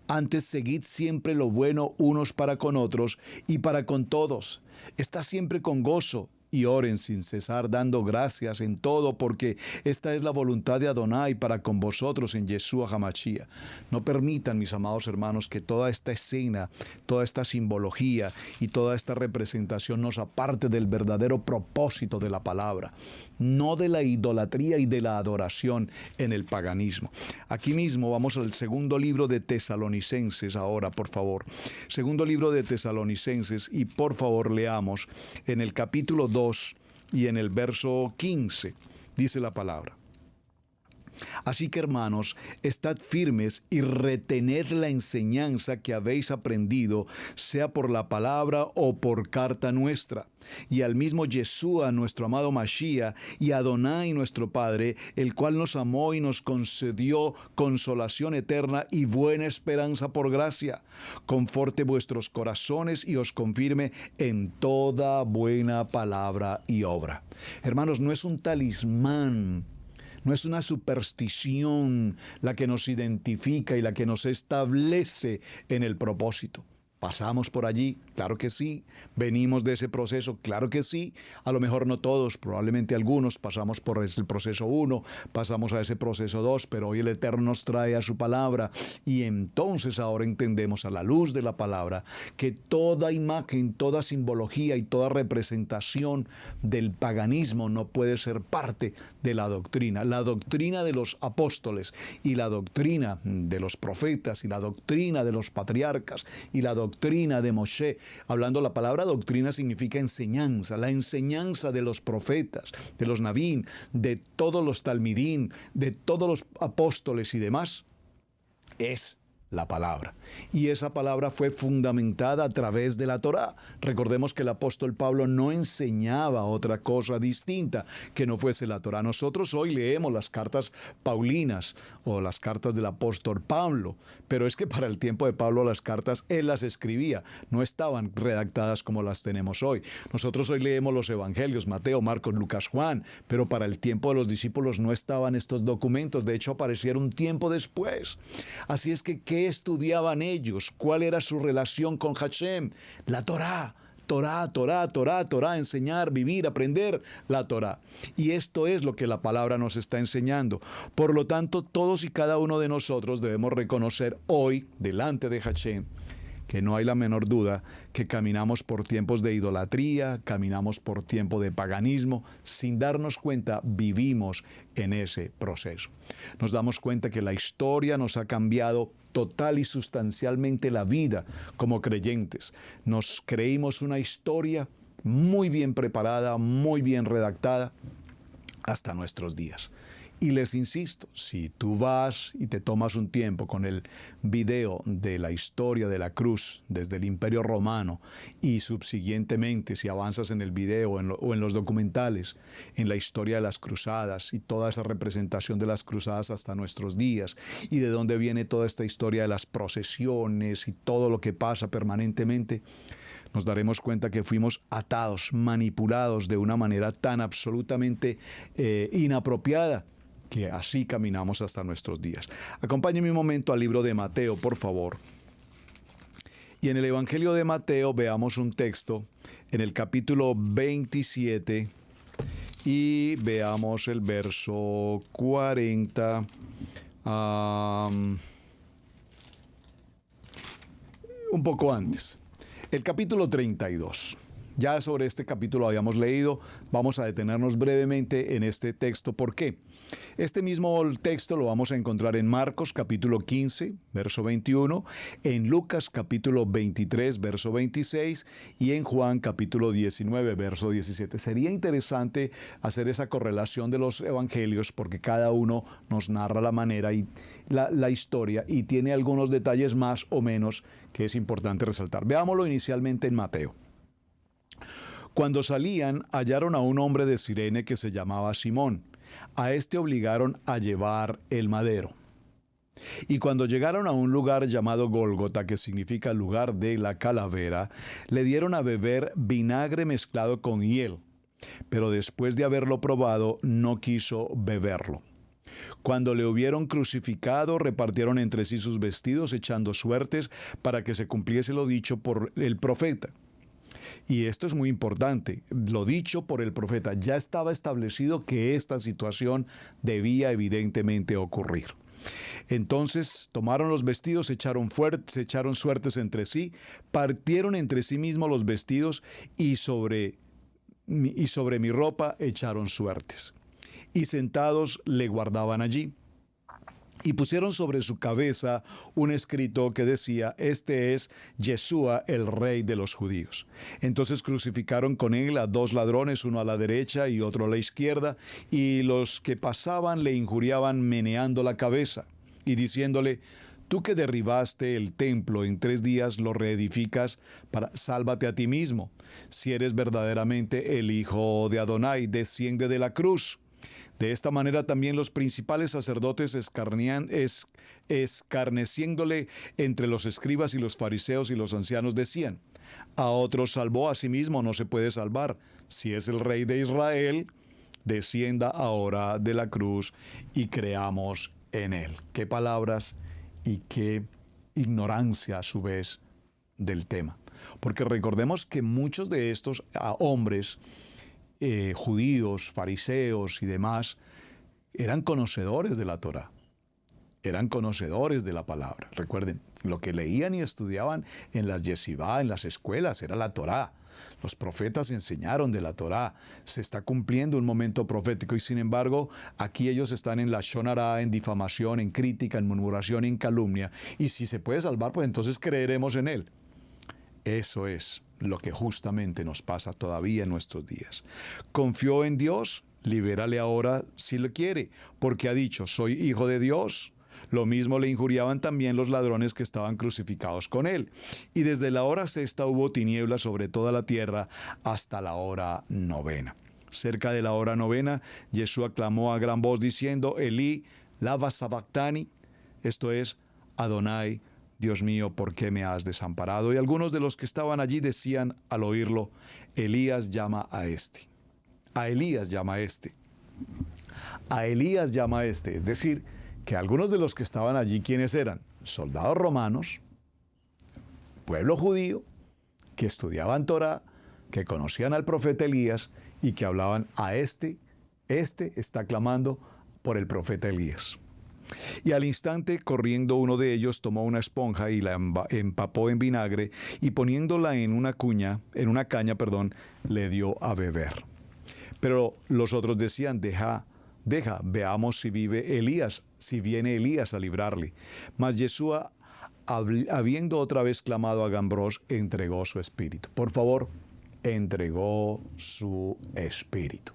Antes seguid siempre lo bueno unos para con otros y para con todos. Estad siempre con gozo y oren sin cesar, dando gracias en todo, porque esta es la voluntad de Adonai para con vosotros en Yeshua HaMashiach. No permitan, mis amados hermanos, que toda esta escena, toda esta simbología y toda esta representación nos aparte del verdadero propósito de la palabra, no de la idolatría y de la adoración en el paganismo. Aquí mismo vamos al segundo libro de Tesalonicenses ahora, por favor. Segundo libro de Tesalonicenses, y por favor leamos en el capítulo 2 y en el verso 15, dice la palabra: así que, hermanos, estad firmes y retened la enseñanza que habéis aprendido, sea por la palabra o por carta nuestra. Y al mismo Yeshua, nuestro amado Mashiach, y Adonai, nuestro Padre, el cual nos amó y nos concedió consolación eterna y buena esperanza por gracia, conforte vuestros corazones y os confirme en toda buena palabra y obra. Hermanos, no es un talismán, no es una superstición la que nos identifica y la que nos establece en el propósito. ¿Pasamos por allí? Claro que sí. ¿Venimos de ese proceso? Claro que sí. A lo mejor no todos, probablemente algunos pasamos por el proceso 1, pasamos a ese proceso 2, pero hoy el Eterno nos trae a su palabra y entonces ahora entendemos a la luz de la palabra que toda imagen, toda simbología y toda representación del paganismo no puede ser parte de la doctrina. La doctrina de los apóstoles y la doctrina de los profetas y la doctrina de los patriarcas y la doctrina de Moshe. Hablando, la palabra doctrina significa enseñanza, la enseñanza de los profetas, de los Nabín, de todos los Talmidín, de todos los apóstoles y demás, es la palabra. Y esa palabra fue fundamentada a través de la Torá. Recordemos que el apóstol Pablo no enseñaba otra cosa distinta que no fuese la Torá. Nosotros hoy leemos las cartas paulinas o las cartas del apóstol Pablo, pero es que para el tiempo de Pablo las cartas él las escribía, no estaban redactadas como las tenemos hoy. Nosotros hoy leemos los evangelios, Mateo, Marcos, Lucas, Juan, pero para el tiempo de los discípulos no estaban estos documentos. De hecho, aparecieron un tiempo después. Así es que, ¿qué estudiaban ellos? ¿Cuál era su relación con Hashem? La Torá. Torá, enseñar, vivir, aprender la Torá. Y esto es lo que la palabra nos está enseñando. Por lo tanto, todos y cada uno de nosotros debemos reconocer hoy, delante de Hashem, que no hay la menor duda que caminamos por tiempos de idolatría, caminamos por tiempo de paganismo. Sin darnos cuenta, vivimos en ese proceso. Nos damos cuenta que la historia nos ha cambiado total y sustancialmente la vida como creyentes. Nos creímos una historia muy bien preparada, muy bien redactada, hasta nuestros días. Y les insisto, si tú vas y te tomas un tiempo con el video de la historia de la cruz desde el Imperio Romano y subsiguientemente si avanzas en el video o en los documentales, en la historia de las cruzadas y toda esa representación de las cruzadas hasta nuestros días y de dónde viene toda esta historia de las procesiones y todo lo que pasa permanentemente, nos daremos cuenta que fuimos atados, manipulados de una manera tan absolutamente inapropiada, que así caminamos hasta nuestros días. Acompáñenme un momento al libro de Mateo, por favor. Y en el Evangelio de Mateo veamos un texto en el capítulo 27 y veamos el verso 40. Un poco antes. El capítulo 32. Ya sobre este capítulo habíamos leído, vamos a detenernos brevemente en este texto. ¿Por qué? Este mismo texto lo vamos a encontrar en Marcos capítulo 15, verso 21, en Lucas capítulo 23, verso 26 y en Juan capítulo 19, verso 17. Sería interesante hacer esa correlación de los evangelios porque cada uno nos narra la manera y la historia y tiene algunos detalles más o menos que es importante resaltar. Veámoslo inicialmente en Mateo. Cuando salían, hallaron a un hombre de Cirene que se llamaba Simón. A este obligaron a llevar el madero. Y cuando llegaron a un lugar llamado Gólgota, que significa lugar de la calavera, le dieron a beber vinagre mezclado con hiel. Pero después de haberlo probado, no quiso beberlo. Cuando le hubieron crucificado, repartieron entre sí sus vestidos, echando suertes para que se cumpliese lo dicho por el profeta. Y esto es muy importante, lo dicho por el profeta, ya estaba establecido que esta situación debía evidentemente ocurrir. Entonces tomaron los vestidos, se echaron suertes entre sí, partieron entre sí mismos los vestidos y sobre mi ropa echaron suertes. Y sentados le guardaban allí. Y pusieron sobre su cabeza un escrito que decía: este es Yeshua, el rey de los judíos. Entonces crucificaron con él a dos ladrones, uno a la derecha y otro a la izquierda, y los que pasaban le injuriaban meneando la cabeza y diciéndole: tú que derribaste el templo, en 3 días lo reedificas, sálvate a ti mismo. Si eres verdaderamente el hijo de Adonai, desciende de la cruz. De esta manera también los principales sacerdotes escarneciéndole entre los escribas y los fariseos y los ancianos decían: a otros salvó, a sí mismo no se puede salvar. Si es el rey de Israel, descienda ahora de la cruz y creamos en él. Qué palabras y qué ignorancia a su vez del tema. Porque recordemos que muchos de estos hombres judíos, fariseos y demás, eran conocedores de la Torá, eran conocedores de la palabra. Recuerden, lo que leían y estudiaban en las yeshivá, en las escuelas, era la Torá. Los profetas enseñaron de la Torá. Se está cumpliendo un momento profético y sin embargo, aquí ellos están en la Lashon Hará, en difamación, en crítica, en murmuración, en calumnia. Y si se puede salvar, pues entonces creeremos en él. Eso es lo que justamente nos pasa todavía en nuestros días. Confió en Dios, libérale ahora si lo quiere, porque ha dicho: soy hijo de Dios. Lo mismo le injuriaban también los ladrones que estaban crucificados con él. Y desde la hora 6 hubo tinieblas sobre toda la tierra hasta la hora 9. Cerca de la hora 9, Yeshua clamó a gran voz diciendo: Elí, lama sabactani, esto es: Adonai, Dios mío, ¿por qué me has desamparado? Y algunos de los que estaban allí decían al oírlo: Elías llama a este. A Elías llama a este. A Elías llama a este. Es decir, que algunos de los que estaban allí, ¿quiénes eran? Soldados romanos, pueblo judío, que estudiaban Torá, que conocían al profeta Elías y que hablaban a este está clamando por el profeta Elías. Y al instante, corriendo uno de ellos, tomó una esponja y la empapó en vinagre y poniéndola en una caña, le dio a beber. Pero los otros decían: deja, veamos si viene Elías a librarle. Mas Yeshua, habiendo otra vez clamado a gran voz, entregó su espíritu. Por favor, entregó su espíritu.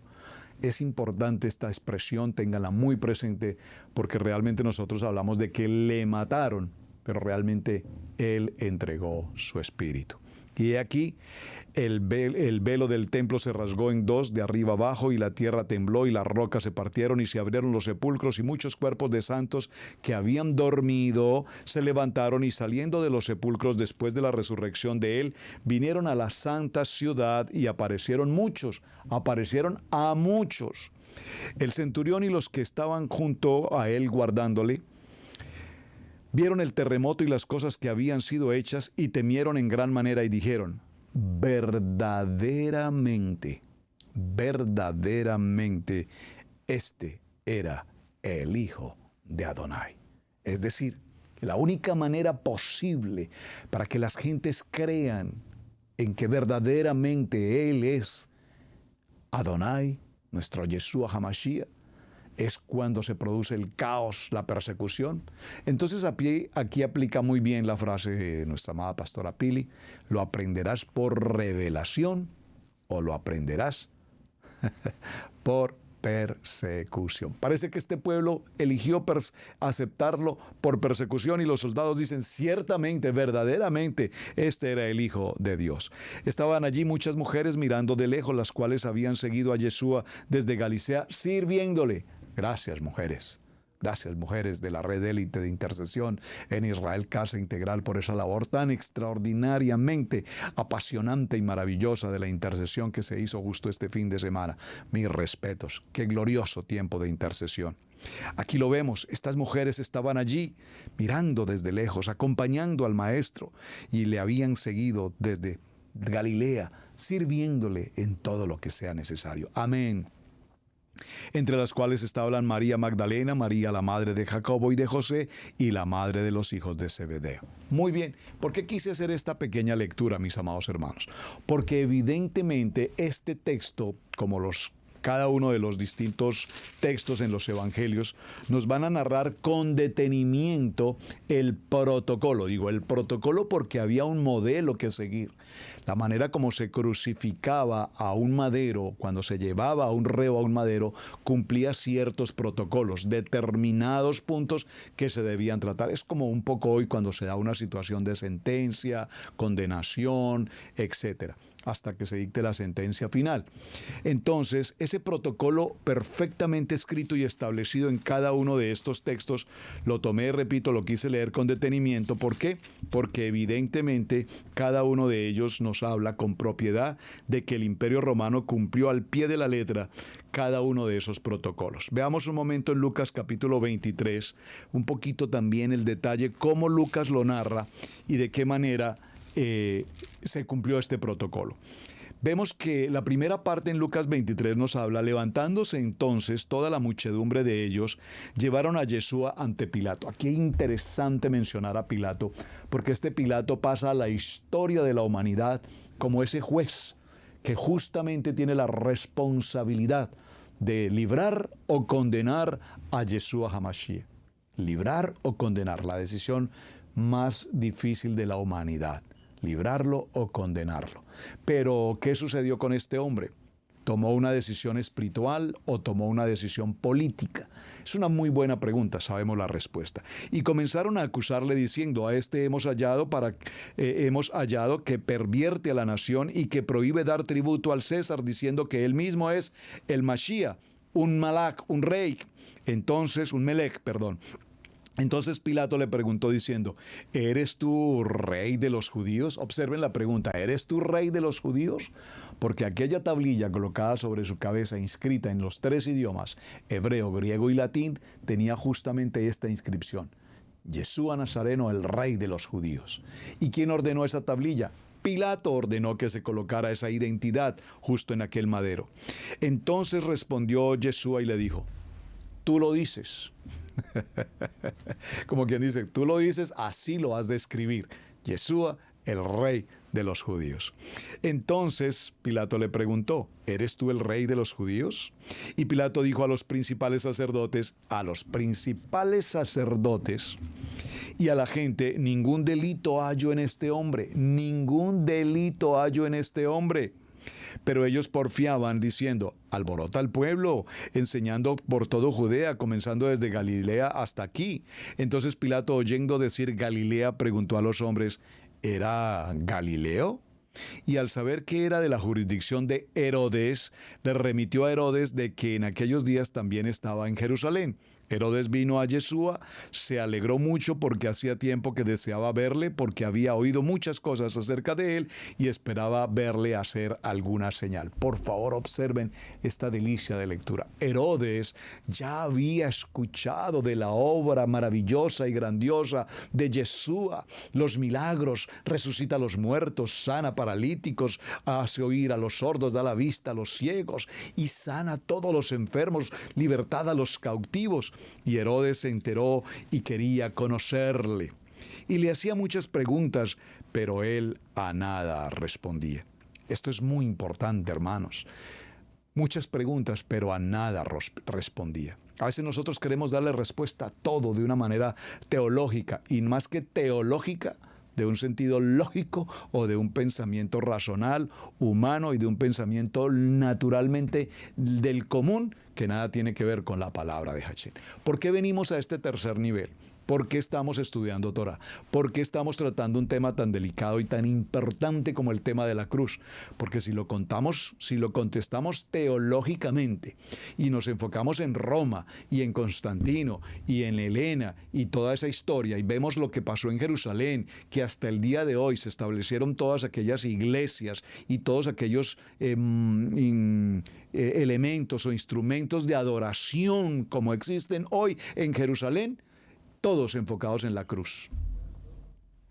Es importante esta expresión, ténganla muy presente, porque realmente nosotros hablamos de que le mataron, pero realmente Él entregó su espíritu. Y he aquí, el velo del templo se rasgó en 2 de arriba abajo, y la tierra tembló, y las rocas se partieron, y se abrieron los sepulcros, y muchos cuerpos de santos que habían dormido se levantaron, y saliendo de los sepulcros después de la resurrección de Él, vinieron a la santa ciudad, y aparecieron a muchos. El centurión y los que estaban junto a él guardándole, vieron el terremoto y las cosas que habían sido hechas y temieron en gran manera y dijeron: verdaderamente, este era el Hijo de Adonai. Es decir, la única manera posible para que las gentes crean en que verdaderamente Él es Adonai, nuestro Yeshua HaMashiach, es cuando se produce el caos, la persecución. Entonces aquí aplica muy bien la frase de nuestra amada pastora Pili: lo aprenderás por revelación o lo aprenderás por persecución. Parece que este pueblo eligió aceptarlo por persecución y los soldados dicen: ciertamente, verdaderamente, este era el Hijo de Dios. Estaban allí muchas mujeres mirando de lejos, las cuales habían seguido a Yeshua desde Galilea, sirviéndole. Gracias, mujeres. Gracias, mujeres de la red élite de intercesión en Israel Casa Integral, por esa labor tan extraordinariamente apasionante y maravillosa de la intercesión que se hizo justo este fin de semana. Mis respetos. Qué glorioso tiempo de intercesión. Aquí lo vemos, estas mujeres estaban allí mirando desde lejos, acompañando al Maestro, y le habían seguido desde Galilea, sirviéndole en todo lo que sea necesario. Amén. Entre las cuales estaban María Magdalena, María la madre de Jacobo y de José, y la madre de los hijos de Zebedeo. Muy bien, ¿por qué quise hacer esta pequeña lectura, mis amados hermanos? Porque evidentemente este texto, como cada uno de los distintos textos en los evangelios, nos van a narrar con detenimiento el protocolo. Digo el protocolo porque había un modelo que seguir. La manera como se crucificaba a un madero, cuando se llevaba a un reo a un madero, cumplía ciertos protocolos, determinados puntos que se debían tratar. Es como un poco hoy cuando se da una situación de sentencia, condenación, etcétera, hasta que se dicte la sentencia final. Entonces, ese protocolo perfectamente escrito y establecido en cada uno de estos textos, lo tomé, repito, lo quise leer con detenimiento. ¿Por qué? Porque evidentemente cada uno de ellos nos habla con propiedad de que el Imperio Romano cumplió al pie de la letra cada uno de esos protocolos. Veamos un momento en Lucas capítulo 23, un poquito también el detalle, cómo Lucas lo narra y de qué manera se cumplió este protocolo. Vemos que la primera parte en Lucas 23 nos habla: levantándose entonces toda la muchedumbre de ellos, llevaron a Yeshua ante Pilato. Aquí es interesante mencionar a Pilato, porque este Pilato pasa a la historia de la humanidad como ese juez que justamente tiene la responsabilidad de librar o condenar a Yeshua HaMashiach. Librar o condenar, la decisión más difícil de la humanidad. Librarlo o condenarlo. Pero, ¿qué sucedió con este hombre? ¿Tomó una decisión espiritual o tomó una decisión política? Es una muy buena pregunta, sabemos la respuesta. Y comenzaron a acusarle diciendo: a este hemos hallado que pervierte a la nación y que prohíbe dar tributo al César, diciendo que él mismo es el Mashiach, un Malach, un rey. Entonces, un Melech, perdón. Entonces Pilato le preguntó diciendo: ¿eres tú rey de los judíos? Observen la pregunta: ¿eres tú rey de los judíos? Porque aquella tablilla colocada sobre su cabeza, inscrita en los 3 idiomas, hebreo, griego y latín, tenía justamente esta inscripción: Yeshua Nazareno, el rey de los judíos. ¿Y quién ordenó esa tablilla? Pilato ordenó que se colocara esa identidad justo en aquel madero. Entonces respondió Yeshua y le dijo: tú lo dices. Como quien dice, tú lo dices, así lo has de escribir. Yeshua, el rey de los judíos. Entonces Pilato le preguntó: ¿eres tú el rey de los judíos? Y Pilato dijo a los principales sacerdotes y a la gente: ningún delito hallo en este hombre, ningún delito hallo en este hombre. Pero ellos porfiaban diciendo: alborota al pueblo, enseñando por todo Judea, comenzando desde Galilea hasta aquí. Entonces Pilato, oyendo decir Galilea, preguntó a los hombres: ¿era Galileo? Y al saber que era de la jurisdicción de Herodes, le remitió a Herodes de que en aquellos días también estaba en Jerusalén. Herodes vino a Yeshua, se alegró mucho porque hacía tiempo que deseaba verle, porque había oído muchas cosas acerca de él y esperaba verle hacer alguna señal. Por favor, observen esta delicia de lectura. Herodes ya había escuchado de la obra maravillosa y grandiosa de Yeshua, los milagros: resucita a los muertos, sana paralíticos, hace oír a los sordos, da la vista a los ciegos y sana a todos los enfermos, libertad a los cautivos. Y Herodes se enteró y quería conocerle. y le hacía muchas preguntas, pero él a nada respondía. Esto es muy importante, hermanos. Muchas preguntas, pero a nada respondía. A veces nosotros queremos darle respuesta a todo de una manera teológica, y más que teológica, de un sentido lógico o de un pensamiento racional, humano y de un pensamiento naturalmente del común que nada tiene que ver con la palabra de Hachén. ¿Por qué venimos a este tercer nivel? ¿Por qué estamos estudiando Torah? ¿Por qué estamos tratando un tema tan delicado y tan importante como el tema de la cruz? Porque si lo contestamos teológicamente y nos enfocamos en Roma y en Constantino y en Helena y toda esa historia y vemos lo que pasó en Jerusalén, que hasta el día de hoy se establecieron todas aquellas iglesias y todos aquellos elementos o instrumentos de adoración como existen hoy en Jerusalén, todos enfocados en la cruz.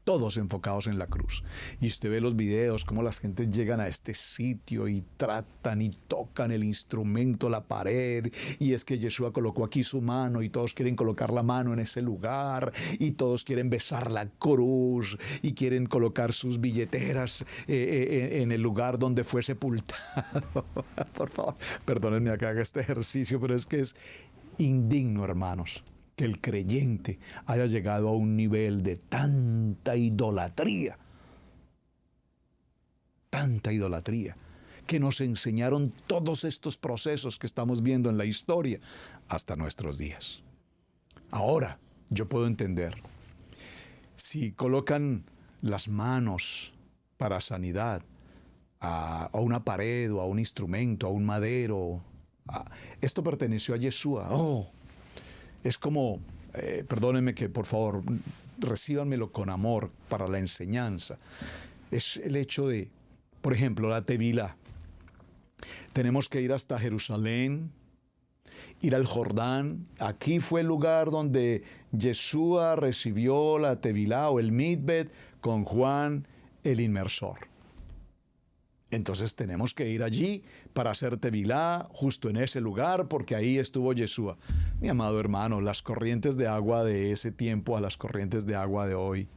Todos enfocados en la cruz. Y usted ve los videos, cómo las gentes llegan a este sitio y tratan y tocan el instrumento, la pared, y es que Yeshua colocó aquí su mano y todos quieren colocar la mano en ese lugar y todos quieren besar la cruz y quieren colocar sus billeteras en el lugar donde fue sepultado. Por favor, perdónenme que haga este ejercicio, pero es que es indigno, hermanos, que el creyente haya llegado a un nivel de tanta idolatría, que nos enseñaron todos estos procesos que estamos viendo en la historia hasta nuestros días. Ahora, yo puedo entender, si colocan las manos para sanidad a una pared o a un instrumento, a un madero, esto perteneció a Yeshua. Es como, perdónenme que por favor, recíbanmelo con amor para la enseñanza. Es el hecho de, por ejemplo, la Tevilá. Tenemos que ir hasta Jerusalén, ir al Jordán. Aquí fue el lugar donde Yeshua recibió la Tevilá o el Mikveh con Juan el Inmersor. Entonces tenemos que ir allí para hacer Tevilá, justo en ese lugar, porque ahí estuvo Yeshua. Mi amado hermano, las corrientes de agua de ese tiempo a las corrientes de agua de hoy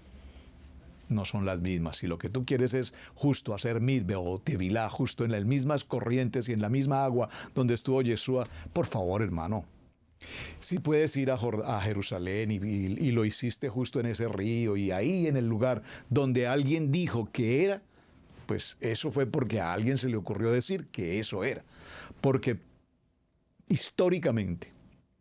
no son las mismas. Si lo que tú quieres es justo hacer Mikveh o Tevilá, justo en las mismas corrientes y en la misma agua donde estuvo Yeshua, por favor, hermano. Si puedes ir a Jerusalén y lo hiciste justo en ese río y ahí en el lugar donde alguien dijo que era, pues eso fue porque a alguien se le ocurrió decir que eso era. Porque históricamente,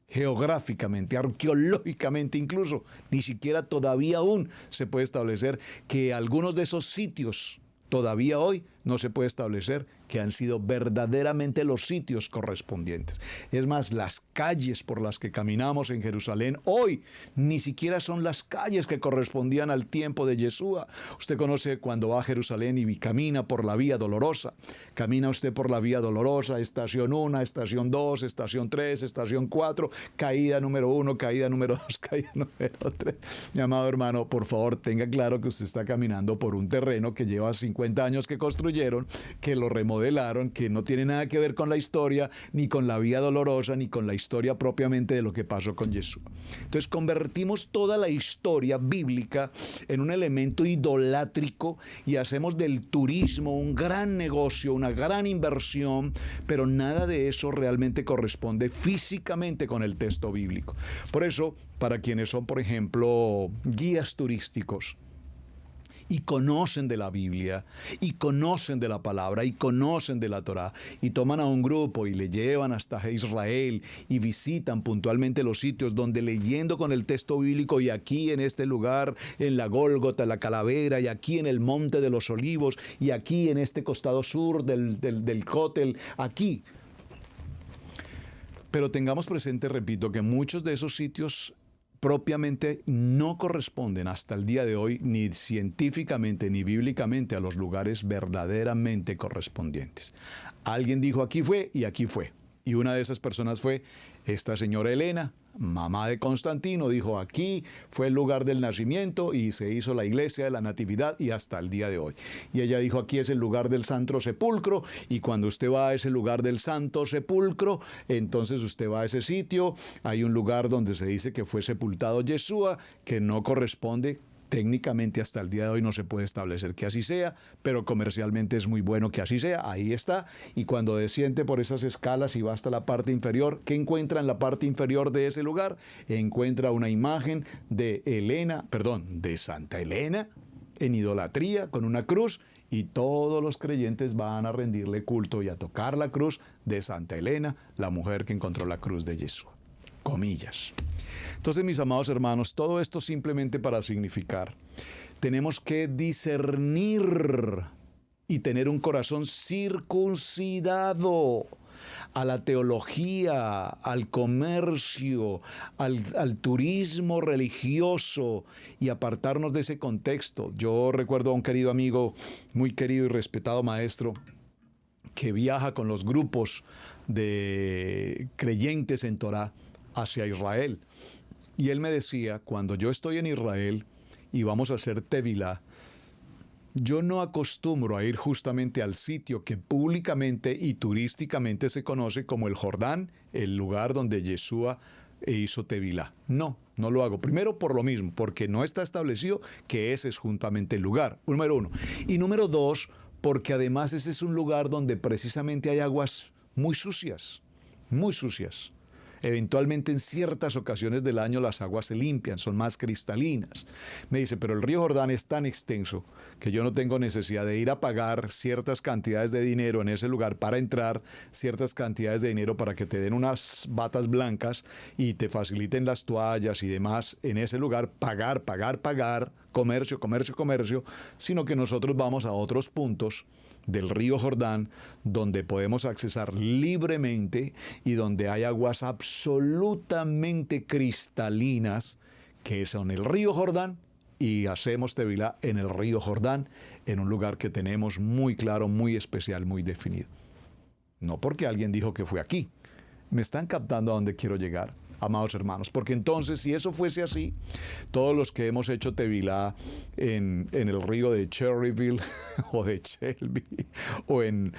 geográficamente, arqueológicamente incluso, ni siquiera todavía aún se puede establecer que algunos de esos sitios, todavía hoy no se puede establecer que han sido verdaderamente los sitios correspondientes. Es más, las calles por las que caminamos en Jerusalén hoy ni siquiera son las calles que correspondían al tiempo de Yeshua. Usted conoce cuando va a Jerusalén y camina por la Vía Dolorosa. Camina usted por la Vía Dolorosa, estación 1, estación 2, estación 3, estación 4, caída número 1, caída número 2, caída número 3. Mi amado hermano, por favor, tenga claro que usted está caminando por un terreno que lleva 50 años que construyeron, que lo remodelaron, que no tiene nada que ver con la historia, ni con la Vía Dolorosa, ni con la historia propiamente de lo que pasó con Yeshua. Entonces convertimos toda la historia bíblica en un elemento idolátrico y hacemos del turismo un gran negocio, una gran inversión, pero nada de eso realmente corresponde físicamente con el texto bíblico. Por eso, para quienes son, por ejemplo, guías turísticos, y conocen de la Biblia, y conocen de la palabra, y conocen de la Torá, y toman a un grupo y le llevan hasta Israel y visitan puntualmente los sitios donde leyendo con el texto bíblico y aquí en este lugar, en la Gólgota, la Calavera, y aquí en el Monte de los Olivos, y aquí en este costado sur del Cótel, aquí. Pero tengamos presente, repito, que muchos de esos sitios propiamente no corresponden hasta el día de hoy ni científicamente ni bíblicamente a los lugares verdaderamente correspondientes. Alguien dijo aquí fue y aquí fue. Y una de esas personas fue esta señora Helena, mamá de Constantino, dijo aquí fue el lugar del nacimiento y se hizo la iglesia de la Natividad y hasta el día de hoy. Y ella dijo aquí es el lugar del Santo Sepulcro y cuando usted va a ese lugar del Santo Sepulcro, entonces usted va a ese sitio, hay un lugar donde se dice que fue sepultado Yeshua, que no corresponde Técnicamente hasta el día de hoy no se puede establecer que así sea, pero comercialmente es muy bueno que así sea. Ahí está. Y cuando desciende por esas escalas y va hasta la parte inferior, ¿qué encuentra en la parte inferior de ese lugar? Encuentra una imagen de Santa Elena en idolatría con una cruz, y todos los creyentes van a rendirle culto y a tocar la cruz de Santa Elena, la mujer que encontró la cruz de Yeshua. Comillas. Entonces, mis amados hermanos, todo esto simplemente para significar, tenemos que discernir y tener un corazón circuncidado a la teología, al comercio, al turismo religioso, y apartarnos de ese contexto. Yo recuerdo a un querido amigo, muy querido y respetado maestro, que viaja con los grupos de creyentes en Torah hacia Israel. Y él me decía, cuando yo estoy en Israel y vamos a hacer Tevilá, yo no acostumbro a ir justamente al sitio que públicamente y turísticamente se conoce como el Jordán, el lugar donde Yeshua hizo Tevilá. No lo hago. Primero, por lo mismo, porque no está establecido que ese es justamente el lugar, número uno. Y número dos, porque además ese es un lugar donde precisamente hay aguas muy sucias, muy sucias. Eventualmente en ciertas ocasiones del año las aguas se limpian, son más cristalinas. Me dice, pero el río Jordán es tan extenso que yo no tengo necesidad de ir a pagar ciertas cantidades de dinero en ese lugar para entrar, ciertas cantidades de dinero para que te den unas batas blancas y te faciliten las toallas y demás en ese lugar, pagar, comercio, sino que nosotros vamos a otros puntos del río Jordán donde podemos accesar libremente y donde hay aguas absolutamente cristalinas, que son el río Jordán, y hacemos Tevilá en el río Jordán, en un lugar que tenemos muy claro, muy especial, muy definido. No porque alguien dijo que fue aquí. ¿Me están captando a dónde quiero llegar, amados hermanos? Porque entonces, si eso fuese así, todos los que hemos hecho Tevilá en el río de Cherryville o de Shelby o en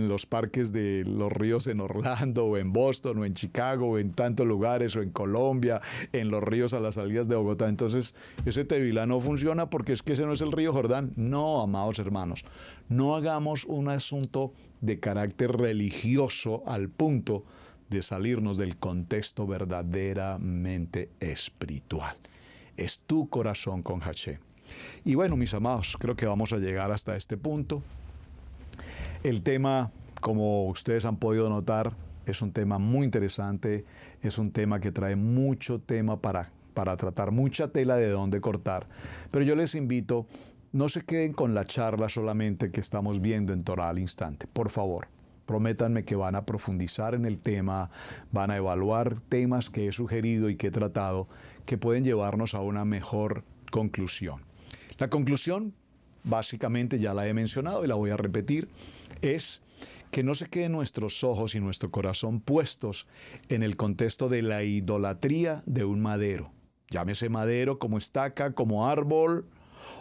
los parques de los ríos en Orlando o en Boston o en Chicago o en tantos lugares o en Colombia, en los ríos a las salidas de Bogotá, entonces ese Tevilá no funciona porque es que ese no es el río Jordán. No, amados hermanos, no hagamos un asunto de carácter religioso al punto de salirnos del contexto verdaderamente espiritual. Es tu corazón con Hashem. Y bueno, mis amados, creo que vamos a llegar hasta este punto. El tema, como ustedes han podido notar, es un tema muy interesante, es un tema que trae mucho tema para tratar, mucha tela de dónde cortar. Pero yo les invito, no se queden con la charla solamente que estamos viendo en Torah al instante, por favor. Prométanme que van a profundizar en el tema, van a evaluar temas que he sugerido y que he tratado, que pueden llevarnos a una mejor conclusión. La conclusión, básicamente ya la he mencionado y la voy a repetir, es que no se queden nuestros ojos y nuestro corazón puestos en el contexto de la idolatría de un madero. Llámese madero como estaca, como árbol,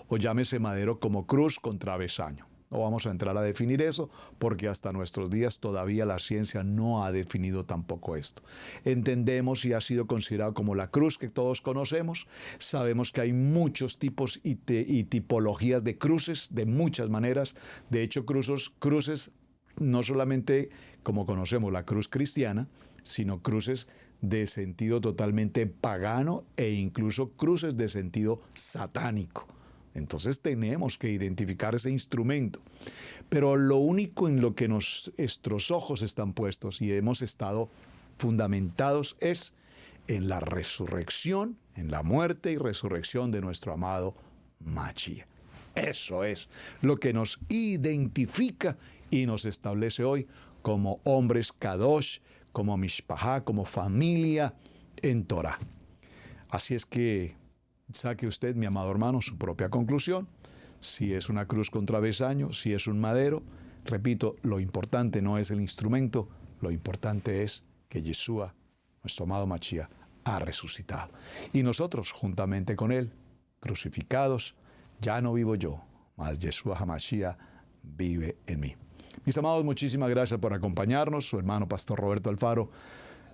o llámese madero como cruz con travesaño. No vamos a entrar a definir eso porque hasta nuestros días todavía la ciencia no ha definido tampoco esto. Entendemos y ha sido considerado como la cruz que todos conocemos. Sabemos que hay muchos tipos y tipologías de cruces, de muchas maneras. De hecho, cruces no solamente como conocemos la cruz cristiana, sino cruces de sentido totalmente pagano e incluso cruces de sentido satánico. Entonces tenemos que identificar ese instrumento. Pero lo único en lo que nuestros ojos están puestos y hemos estado fundamentados es en la resurrección, en la muerte y resurrección de nuestro amado Mashiach. Eso es lo que nos identifica y nos establece hoy como hombres kadosh, como mishpahá, como familia en Torah. Así es que saque usted, mi amado hermano, su propia conclusión. Si es una cruz con travesaño, si es un madero. Repito, lo importante no es el instrumento, lo importante es que Yeshua, nuestro amado Mashiach, ha resucitado. Y nosotros, juntamente con él, crucificados, ya no vivo yo, mas Yeshua HaMashiach vive en mí. Mis amados, muchísimas gracias por acompañarnos. Su hermano Pastor Roberto Alfaro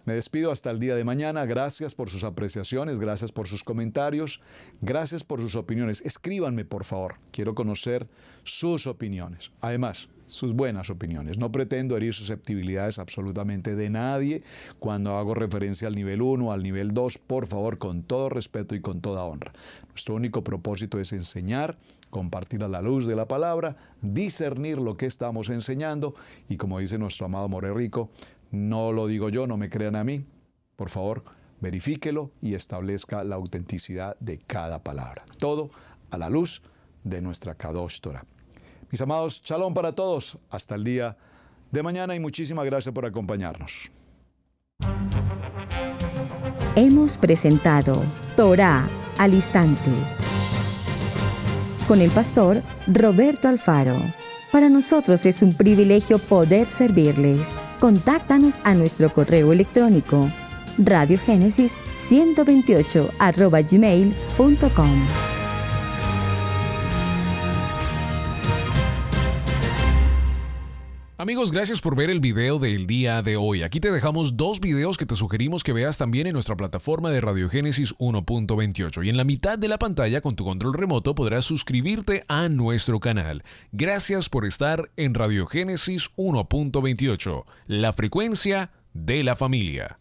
Me despido hasta el día de mañana. Gracias por sus apreciaciones, gracias por sus comentarios, gracias por sus opiniones. Escríbanme, por favor. Quiero conocer sus opiniones. Además, sus buenas opiniones. No pretendo herir susceptibilidades absolutamente de nadie. Cuando hago referencia al nivel 1, al nivel 2, por favor, con todo respeto y con toda honra. Nuestro único propósito es enseñar, compartir a la luz de la palabra, discernir lo que estamos enseñando y, como dice nuestro amado More Rico, no lo digo yo, no me crean a mí. Por favor, verifíquelo y establezca la autenticidad de cada palabra. Todo a la luz de nuestra Kadosh Torah. Mis amados, shalom para todos. Hasta el día de mañana y muchísimas gracias por acompañarnos. Hemos presentado Torah al Instante con el pastor Roberto Alfaro. Para nosotros es un privilegio poder servirles. Contáctanos a nuestro correo electrónico radiogenesis128@gmail.com. Amigos, gracias por ver el video del día de hoy. Aquí te dejamos 2 videos que te sugerimos que veas también en nuestra plataforma de Radiogénesis 1.28. Y en la mitad de la pantalla, con tu control remoto, podrás suscribirte a nuestro canal. Gracias por estar en Radiogénesis 1.28, la frecuencia de la familia.